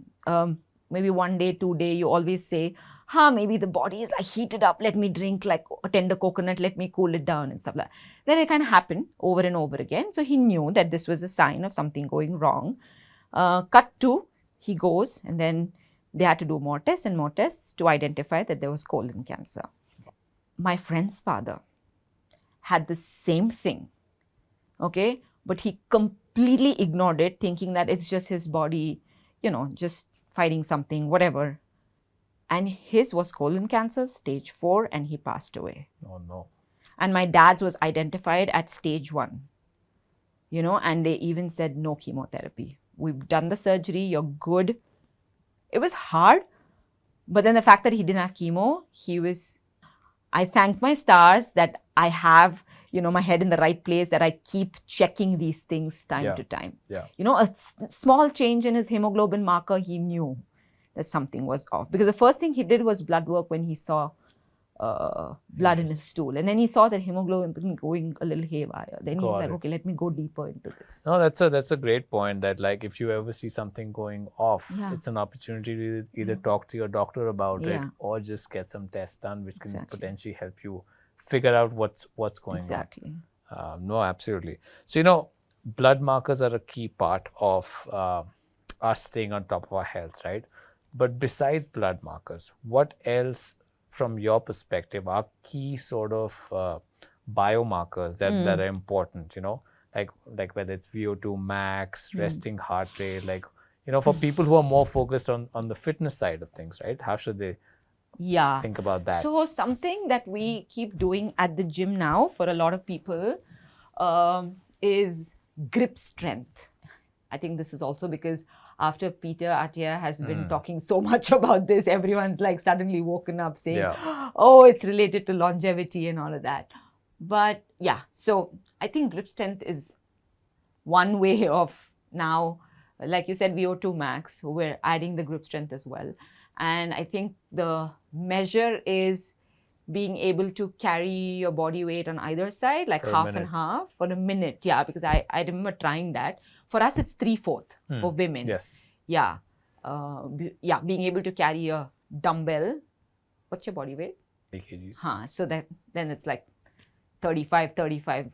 maybe 1 day, 2 day, you always say, maybe the body is like heated up, let me drink like a tender coconut, let me cool it down and stuff like that. Then it kind of happened over and over again. So he knew that this was a sign of something going wrong. Cut to, he goes, and then they had to do more tests to identify that there was colon cancer. My friend's father had the same thing, okay? But he completely ignored it, thinking that it's just his body, just fighting something, whatever. And his was colon cancer, stage 4, and he passed away. Oh, no. And my dad's was identified at stage 1, and they even said no chemotherapy. We've done the surgery, you're good. It was hard, but then the fact that he didn't have chemo, I thank my stars that I have, my head in the right place, that I keep checking these things time to time. A small change in his hemoglobin marker, he knew that something was off. Because the first thing he did was blood work when he saw blood in his stool. And then he saw that hemoglobin going a little haywire. Then he's like, okay, let me go deeper into this. No, that's a great point, that like if you ever see something going off, it's an opportunity to either talk to your doctor about it or just get some tests done, which can potentially help you figure out what's going on. No, absolutely. So, blood markers are a key part of us staying on top of our health, right? But besides blood markers, what else from your perspective are key sort of biomarkers that are important, like whether it's VO2 max, resting heart rate, like, for people who are more focused on the fitness side of things, right? How should they think about that? So something that we keep doing at the gym now for a lot of people is grip strength. I think this is also because after Peter Attia has been talking so much about this, everyone's like suddenly woken up saying, oh, it's related to longevity and all of that. But yeah, so I think grip strength is one way of now, like you said, VO2 max, we're adding the grip strength as well. And I think the measure is being able to carry your body weight on either side, like half and half for a minute. Yeah, because I remember trying that. For us, it's 3/4 for women. Yes. Yeah. Being able to carry a dumbbell. What's your body weight? 3 kgs. So then it's like 35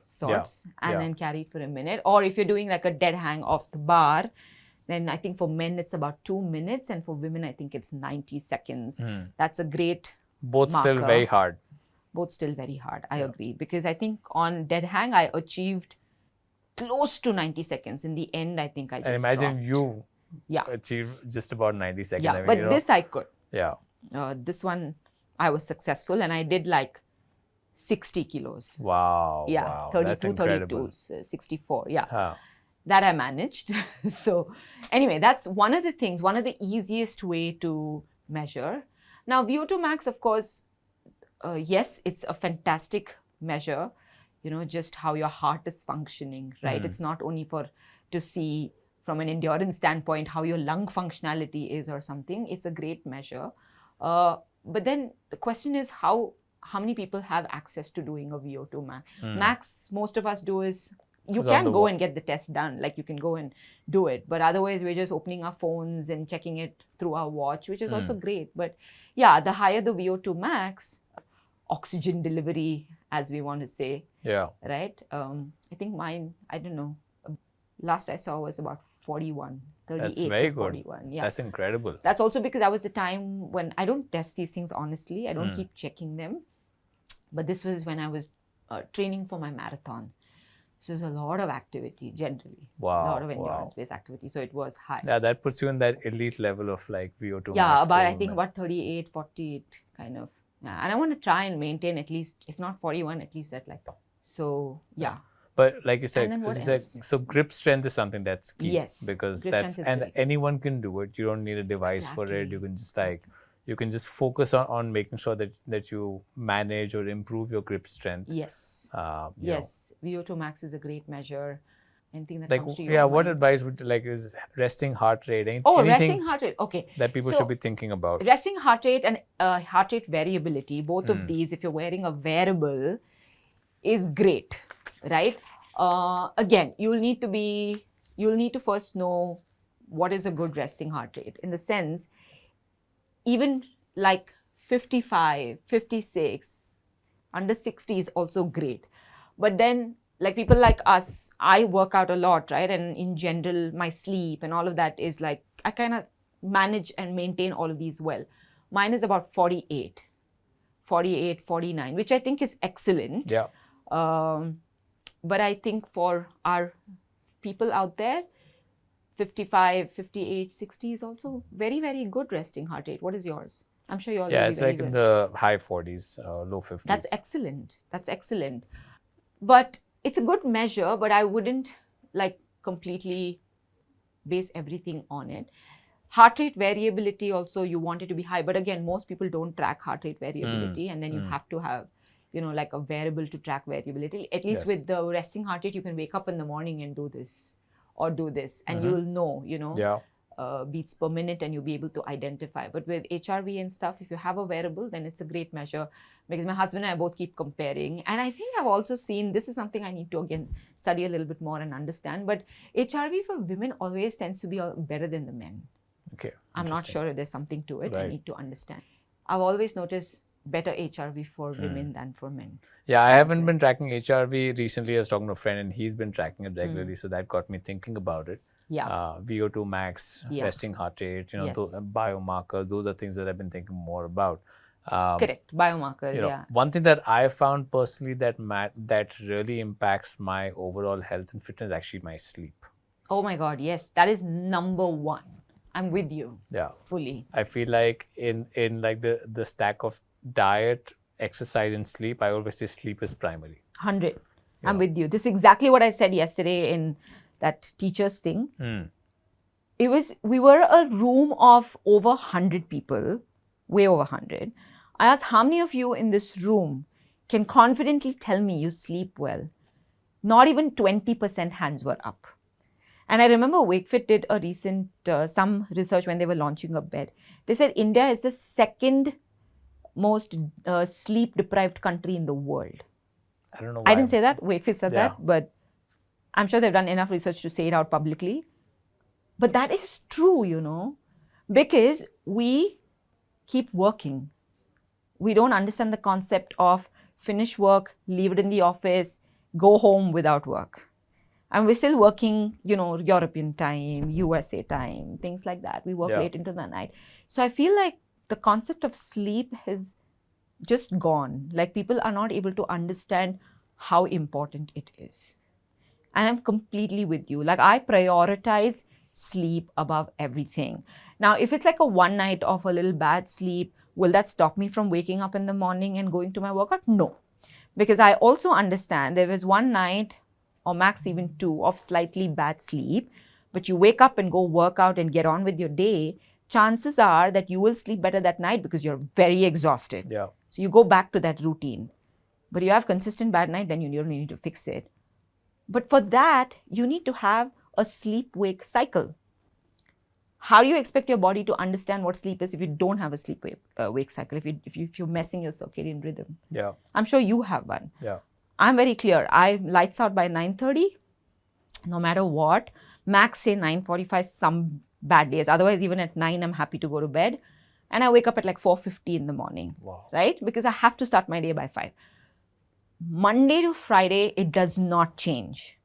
sorts, and then carry it for a minute. Or if you're doing like a dead hang off the bar, then I think for men it's about 2 minutes, and for women I think it's 90 seconds. That's a great Both marker. Still very hard. Both still very hard. I agree, because I think on dead hang I achieved close to 90 seconds. In the end, I think I just imagine dropped. You achieved just about 90 seconds. Yeah, but this I could. Yeah. This one I was successful, and I did like 60 kilos. Wow. Yeah, wow. 32, 32, 64. Yeah. That I managed. So anyway, that's one of the things, one of the easiest way to measure. Now, VO2 max, of course, yes, it's a fantastic measure, just how your heart is functioning, right? It's not only to see from an endurance standpoint how your lung functionality is or something. It's a great measure. But then the question is how many people have access to doing a VO2 max? Max, most of us do is, you can go and get the test done, like you can go and do it. But otherwise, we're just opening our phones and checking it through our watch, which is also great. But yeah, the higher the VO2 max, oxygen delivery, as we want to say. Yeah. Right? I think mine, I don't know, last I saw was about 41, 38 That's very to 41. good. Yeah. That's incredible. That's also because that was the time when I don't test these things, honestly. I don't keep checking them. But this was when I was training for my marathon. So there's a lot of activity generally. Wow. A lot of endurance-based activity. So it was high. Yeah, that puts you in that elite level of like VO2 Yeah, max. about I think about 38, 48 kind of. Yeah. And I want to try and maintain at least, if not 41, at least that like. So yeah. But like you said, so grip strength is something that's key. Yes. Because anyone can do it. You don't need a device for it. You can just you can just focus on making sure that you manage or improve your grip strength. Yes. Yes. VO2 max is a great measure. Anything that comes to you? Yeah, what advice would is resting heart rate? Anything resting heart rate. Okay. That people should be thinking about. Resting heart rate and heart rate variability, both of these, if you're wearing a wearable, is great, right? Again, you'll need to first know what is a good resting heart rate, in the sense, even like 55, 56, under 60 is also great. But then, like people like us, I work out a lot, right? And in general, my sleep and all of that is like, I kind of manage and maintain all of these well. Mine is about 48, 49, which I think is excellent. Yeah. But I think for our people out there, 55, 58, 60 is also very, very good resting heart rate. What is yours? I'm sure yours. Yeah, it's like in the high 40s, low 50s. That's excellent. That's excellent. But it's a good measure, but I wouldn't like completely base everything on it. Heart rate variability also, you want it to be high. But again, most people don't track heart rate variability. And then you have to have, like a variable to track variability. At least with the resting heart rate, you can wake up in the morning and do this or do this. And you'll know, beats per minute, and you'll be able to identify. But with HRV and stuff, if you have a wearable, then it's a great measure, because my husband and I both keep comparing. And I think I've also seen, this is something I need to again study a little bit more and understand, but HRV for women always tends to be better than the men. Okay. I'm not sure if there's something to it. Right. I need to understand. I've always noticed better HRV for women than for men. Yeah, I haven't been tracking HRV recently. I was talking to a friend and he's been tracking it regularly. So that got me thinking about it. Yeah. VO2 max, resting heart rate, those biomarkers, those are things that I've been thinking more about. Correct. Biomarkers, One thing that I found personally that really impacts my overall health and fitness is actually my sleep. Oh my God, yes. That is number one. I'm with you. Yeah. Fully. I feel like in like the stack of diet, exercise and sleep, I always say sleep is primary. 100. I'm with you. This is exactly what I said yesterday in that teachers thing. We were a room of over 100 people, way over 100. I asked, how many of you in this room can confidently tell me you sleep well? Not even 20% hands were up. And I remember WakeFit did a recent, some research when they were launching a bed. They said India is the second most sleep-deprived country in the world. I don't know why. I didn't say that. WakeFit said that. But I'm sure they've done enough research to say it out publicly. But that is true, because we keep working. We don't understand the concept of finish work, leave it in the office, go home without work. And we're still working, European time, USA time, things like that. We work late into the night. So I feel like the concept of sleep has just gone. Like, people are not able to understand how important it is. And I'm completely with you. Like, I prioritize sleep above everything. Now, if it's like a one night of a little bad sleep, will that stop me from waking up in the morning and going to my workout? No. Because I also understand there was one night, or max even two, of slightly bad sleep, but you wake up and go work out and get on with your day, chances are that you will sleep better that night because you're very exhausted. Yeah. So you go back to that routine. But you have consistent bad night, then you don't need to fix it. But for that, you need to have a sleep-wake cycle. How do you expect your body to understand what sleep is if you don't have a sleep-wake cycle, if you're messing your circadian rhythm? Yeah. I'm sure you have one. Yeah. I'm very clear. I lights out by 9:30, no matter what. Max say 9:45 some bad days. Otherwise, even at 9, I'm happy to go to bed. And I wake up at like 4:50 in the morning, right? Because I have to start my day by 5. Monday to Friday, it does not change.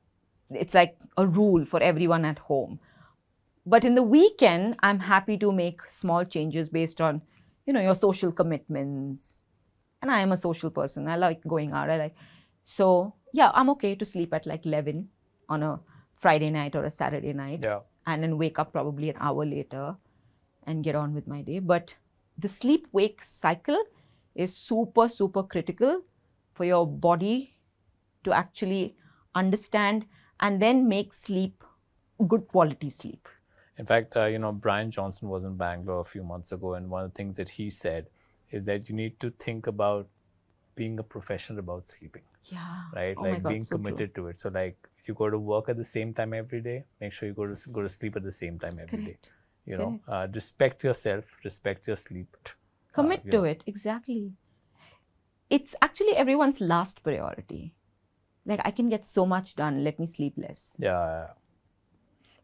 It's like a rule for everyone at home. But in the weekend, I'm happy to make small changes based on, your social commitments. And I am a social person. I like going out. So, yeah, I'm okay to sleep at like 11 on a Friday night or a Saturday night. Yeah. And then wake up probably an hour later and get on with my day. But the sleep-wake cycle is super, super critical for your body to actually understand and then make sleep good quality sleep. In fact, Brian Johnson was in Bangalore a few months ago, and one of the things that he said is that you need to think about being a professional about sleeping. Yeah. Right? Oh like God, being so committed to it. So like you go to work at the same time every day, make sure you go to sleep at the same time every day. Correct. Respect yourself, respect your sleep. Commit to it. Exactly. It's actually everyone's last priority. Like, I can get so much done. Let me sleep less. Yeah.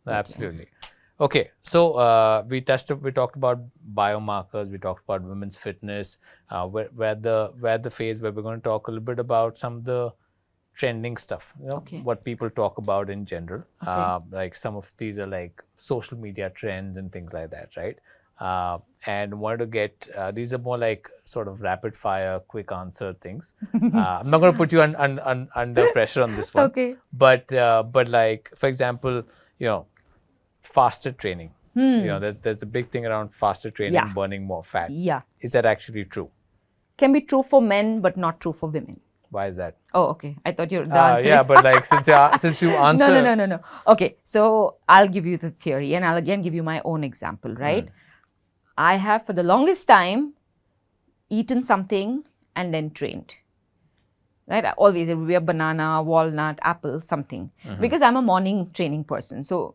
Absolutely. Okay, so we talked about biomarkers. We talked about women's fitness. We're at the phase where we're going to talk a little bit about some of the trending stuff. What people talk about in general. Like some of these are like social media trends and things like that, right? And wanted to get these are more like sort of rapid fire, quick answer things. I'm not going to put you under pressure on this one. Okay. But like, for example, faster training. There's a big thing around faster training, burning more fat. Yeah. Is that actually true? Can be true for men, but not true for women. Why is that? Oh, okay. I thought you were answering. Yeah, but like since you answer. No. Okay, so I'll give you the theory, and I'll again give you my own example, right? I have, for the longest time, eaten something and then trained. Right? Always, it will be a banana, walnut, apple, something. Because I'm a morning training person. So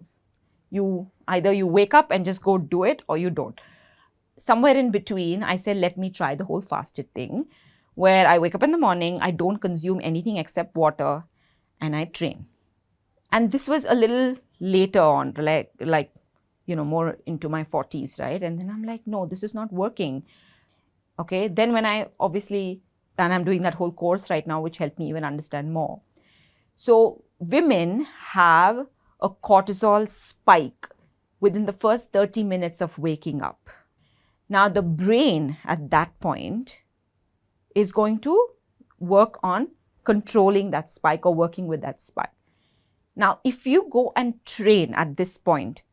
either you wake up and just go do it or you don't. Somewhere in between, I said, let me try the whole fasted thing, where I wake up in the morning, I don't consume anything except water, and I train. And this was a little later on, like more into my 40s, right? And then I'm like, no, this is not working. Okay, then when and I'm doing that whole course right now, which helped me even understand more. So women have a cortisol spike within the first 30 minutes of waking up. Now, the brain at that point is going to work on controlling that spike or working with that spike. Now, if you go and train at this point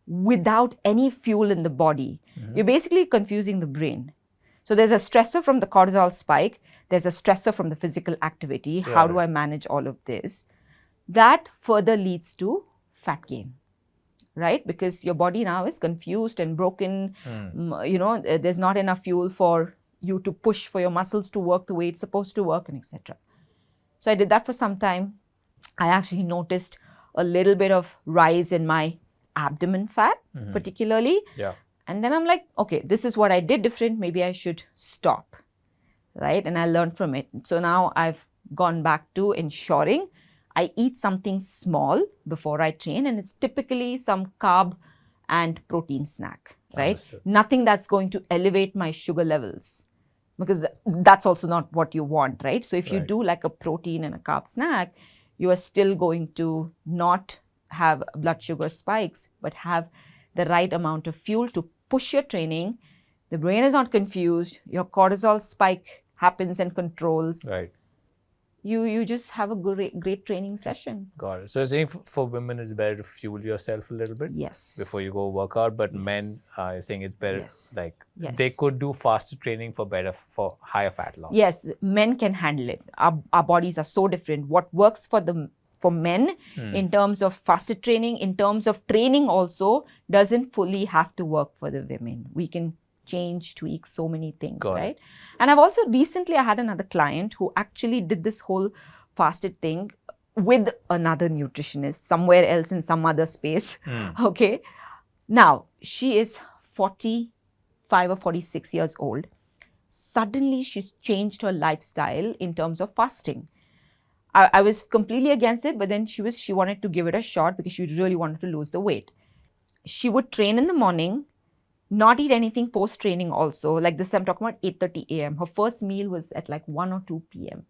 without any fuel in the body, you're basically confusing the brain. So there's a stressor from the cortisol spike, there's a stressor from the physical activity. How do I manage all of this? That further leads to fat gain. Right? Because your body now is confused and broken. There's not enough fuel for you to push for your muscles to work the way it's supposed to work, and etc. So I did that for some time. I actually noticed a little bit of rise in my abdomen fat, particularly. Yeah. And then I'm like, okay, this is what I did different. Maybe I should stop. Right? And I learned from it. So now I've gone back to ensuring I eat something small before I train, and it's typically some carb and protein snack, right? Understood. Nothing that's going to elevate my sugar levels, because that's also not what you want, right? So if you do like a protein and a carb snack, you are still going to not have blood sugar spikes, but have the right amount of fuel to push your training. The brain is not confused. Your cortisol spike happens and controls. Right. You just have a great training session. Got it. So you're saying for women, it's better to fuel yourself a little bit before you go work out, but men, you're saying it's better, they could do faster training for higher fat loss. Yes, men can handle it. Our bodies are so different. What works for men in terms of faster training, in terms of training also, doesn't fully have to work for the women. We can change, tweak so many things, right? And I've also recently, I had another client who actually did this whole fasted thing with another nutritionist somewhere else in some other space. Okay. Now, she is 45 or 46 years old. Suddenly, she's changed her lifestyle in terms of fasting. I was completely against it, but then she wanted to give it a shot because she really wanted to lose the weight. She would train in the morning, not eat anything post-training also. Like this, I'm talking about 8:30 a.m. Her first meal was at like 1 or 2 p.m.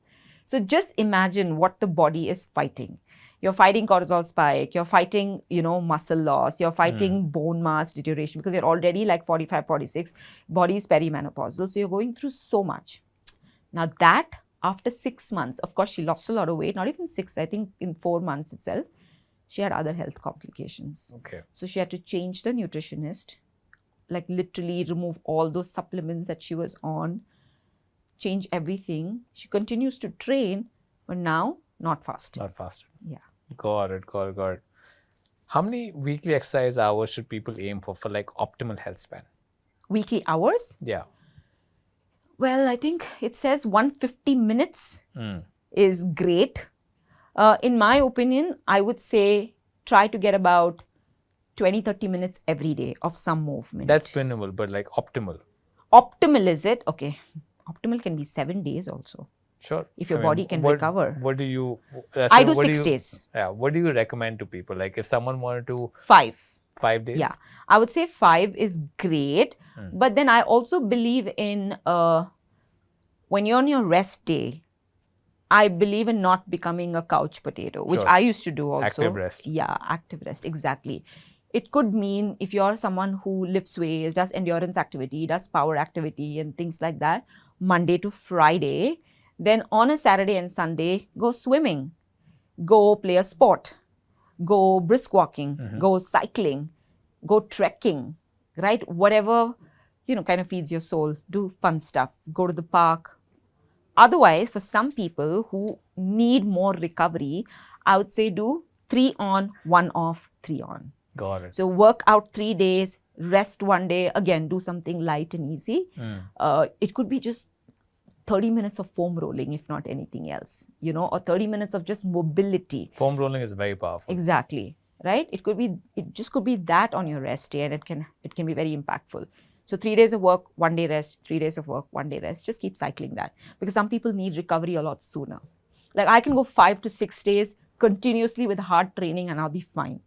So just imagine what the body is fighting. You're fighting cortisol spike, you're fighting, muscle loss, you're fighting bone mass deterioration because you're already like 45, 46, body is perimenopausal. So you're going through so much. Now that, after 6 months, of course, she lost a lot of weight, not even 6, I think in 4 months itself, she had other health complications. Okay. So she had to change the nutritionist, like literally remove all those supplements that she was on, change everything. She continues to train, but now not fasting. Not fasting. Yeah. Got it. How many weekly exercise hours should people aim for like optimal health span? Weekly hours? Yeah. Well, I think it says 150 minutes is great. In my opinion, I would say try to get about 20-30 minutes every day of some movement. That's minimal, but like optimal. Optimal is it? Okay. Optimal can be 7 days also. Sure. If your body can recover. What do you... I do 6 days. Yeah. What do you recommend to people? Like if someone wanted to... 5. 5 days? Yeah. I would say 5 is great. But then I also believe in when you're on your rest day, I believe in not becoming a couch potato, which I used to do also. Active rest. Yeah, active rest. Exactly. It could mean if you're someone who lifts weights, does endurance activity, does power activity and things like that, Monday to Friday, then on a Saturday and Sunday, go swimming, go play a sport, go brisk walking, go cycling, go trekking, right? Whatever, kind of feeds your soul. Do fun stuff. Go to the park. Otherwise, for some people who need more recovery, I would say do 3 on, 1 off, 3 on. Got it. So work out 3 days, rest 1 day, again, do something light and easy. It could be just 30 minutes of foam rolling, if not anything else, or 30 minutes of just mobility. Foam rolling is very powerful. Exactly. right? It just could be that on your rest day, and it can be very impactful. So 3 days of work, 1 day rest, 3 days of work, 1 day rest. Just keep cycling that, because some people need recovery a lot sooner. Like I can go 5 to 6 days continuously with hard training and I'll be fine.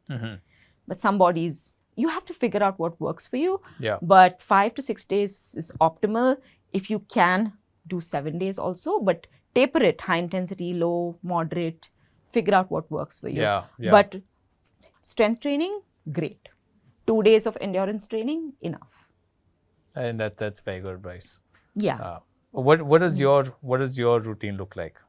But some bodies, you have to figure out what works for you. Yeah. But 5 to 6 days is optimal. If you can, do 7 days also, but taper it, high intensity, low, moderate, figure out what works for you. Yeah. But strength training, great. 2 days of endurance training, enough. And that's very good advice. Yeah. What does your routine look like?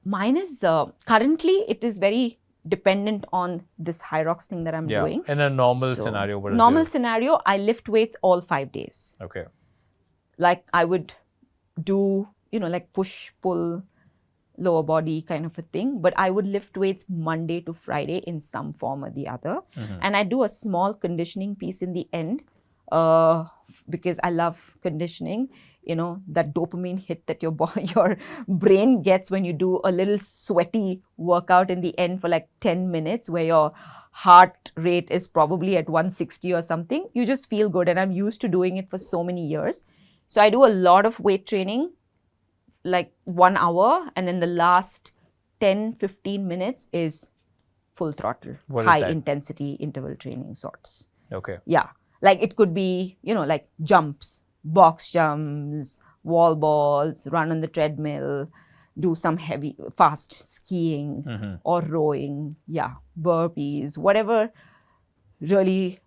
Mine is currently it is very dependent on this high rocks thing that I'm doing. In a normal scenario, what is normal scenario, I lift weights all 5 days. Okay. Like I would do, like push, pull, lower body kind of a thing. But I would lift weights Monday to Friday in some form or the other. And I do a small conditioning piece in the end because I love conditioning. That dopamine hit that your brain gets when you do a little sweaty workout in the end for like 10 minutes where your heart rate is probably at 160 or something. You just feel good, and I'm used to doing it for so many years. So I do a lot of weight training, like 1 hour, and then the last 10-15 minutes is full throttle, high intensity interval training sorts. Okay. Yeah. Like it could be, like jumps, box jumps, wall balls, run on the treadmill, do some fast skiing or rowing. Yeah. Burpees, whatever really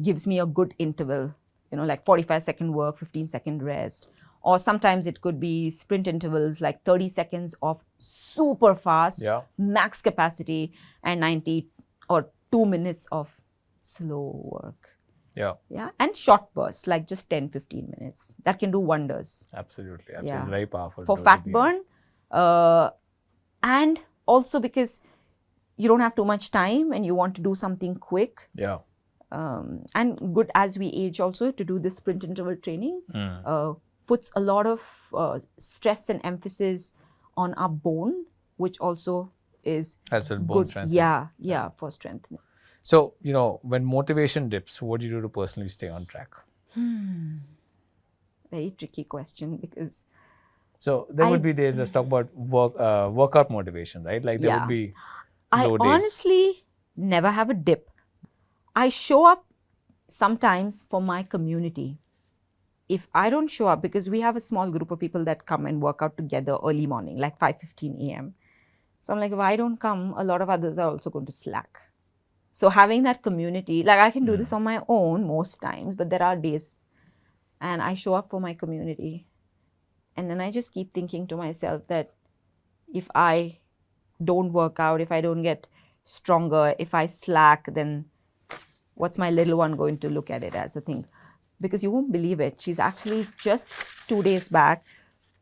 gives me a good interval, like 45-second work, 15-second rest. Or sometimes it could be sprint intervals, like 30 seconds of super fast, max capacity, and 90 or 2 minutes of slow work. Yeah. And short bursts, like just 10-15 minutes. That can do wonders. Absolutely. Yeah. Very powerful. For fat burn. And also because you don't have too much time and you want to do something quick. Yeah. And good as we age also to do this sprint interval training. Puts a lot of stress and emphasis on our bone, which also is helps with bone strength. Yeah, for strengthening. So, when motivation dips, what do you do to personally stay on track? Very tricky question because... So, there would be days, let's talk about workout motivation, right? Like there would be low days. I honestly never have a dip. I show up sometimes for my community. If I don't show up, because we have a small group of people that come and work out together early morning, like 5:15 a.m. So I'm like, if I don't come, a lot of others are also going to slack. So having that community, like I can do this on my own most times, but there are days and I show up for my community. And then I just keep thinking to myself that if I don't work out, if I don't get stronger, if I slack, then what's my little one going to look at it as a thing? Because you won't believe it. She's actually just 2 days back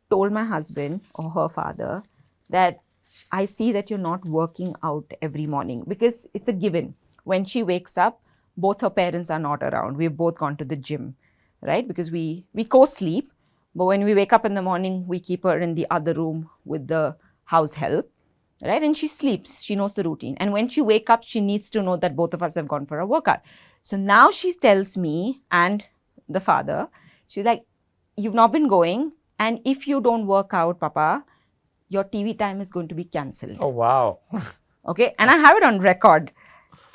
told my husband or her father that I see that you're not working out every morning, because it's a given. When she wakes up, both her parents are not around. We've both gone to the gym, right? Because we co-sleep. But when we wake up in the morning, we keep her in the other room with the house help, right? And she sleeps. She knows the routine. And when she wakes up, she needs to know that both of us have gone for a workout. So now she tells me and the father, she's like, you've not been going. And if you don't work out, Papa, your TV time is going to be cancelled. Oh, wow. Okay. And I have it on record.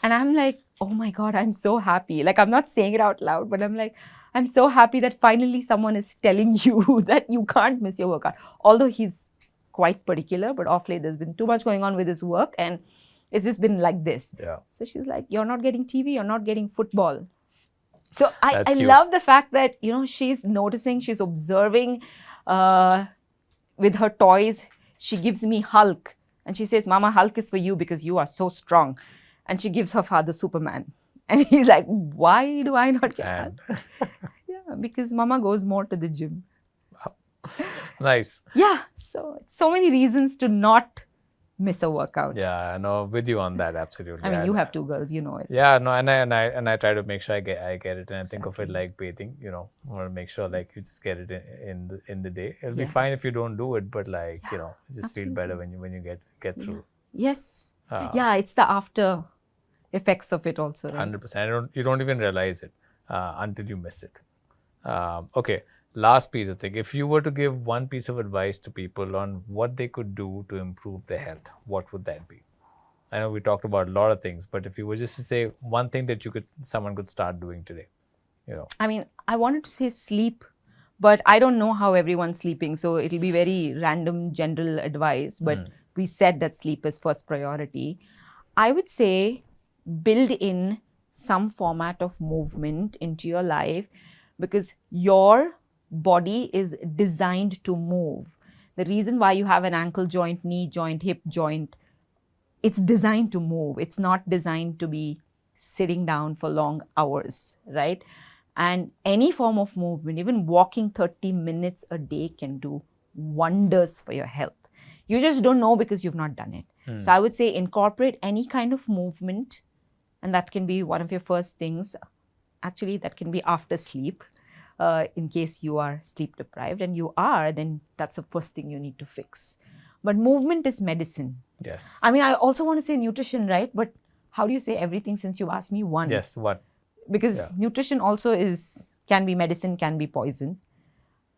And I'm like, oh my God, I'm so happy. Like, I'm not saying it out loud, but I'm like, I'm so happy that finally someone is telling you that you can't miss your workout. Although he's quite particular, but off late there's been too much going on with his work and it's just been like this. Yeah. So she's like, you're not getting TV, you're not getting football. So I love the fact that, she's noticing, she's observing with her toys. She gives me Hulk and she says, Mama, Hulk is for you because you are so strong. And she gives her father Superman. And he's like, why do I not get Hulk? Yeah, because Mama goes more to the gym. Wow. Nice. Yeah, so many reasons to not miss a workout. Yeah, no, with you on that, absolutely. I mean, you have 2 girls, you know it. Yeah, no, and I try to make sure I get it, and I think of it like bathing. I want to make sure like you just get it in the day. It'll be fine if you don't do it, but like just feel better when you get through. Yes. Yeah, it's the after effects of it also, right? 100%. You don't even realize it until you miss it. Okay, last piece of thing. If you were to give one piece of advice to people on what they could do to improve their health, what would that be? I know we talked about a lot of things, but if you were just to say one thing that someone could start doing today, I mean, I wanted to say sleep, but I don't know how everyone's sleeping, so it'll be very random general advice, but we said that sleep is first priority. I would say build in some format of movement into your life, because your body is designed to move. The reason why you have an ankle joint, knee joint, hip joint, it's designed to move. It's not designed to be sitting down for long hours, right? And any form of movement, even walking 30 minutes a day, can do wonders for your health. You just don't know because you've not done it. So I would say incorporate any kind of movement, and that can be one of your first things. Actually, that can be after sleep, in case you are sleep deprived, and you are, then that's the first thing you need to fix. But movement is medicine. yes. I mean, I also want to say nutrition, right? But how do you say everything since you asked me one? Yes, what? Because nutrition also can be medicine, can be poison.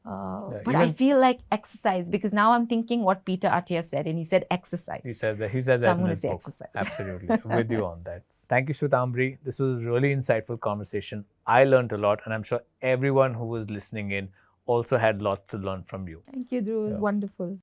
But I feel like exercise, because now I'm thinking what Peter Attia said, and he said exercise. He says that So I'm in going to his say book. exercise. Absolutely, with you on that. Thank you, Shwetambari. This was a really insightful conversation. I learned a lot, and I'm sure everyone who was listening in also had lots to learn from you. Thank you, Drew. It was wonderful.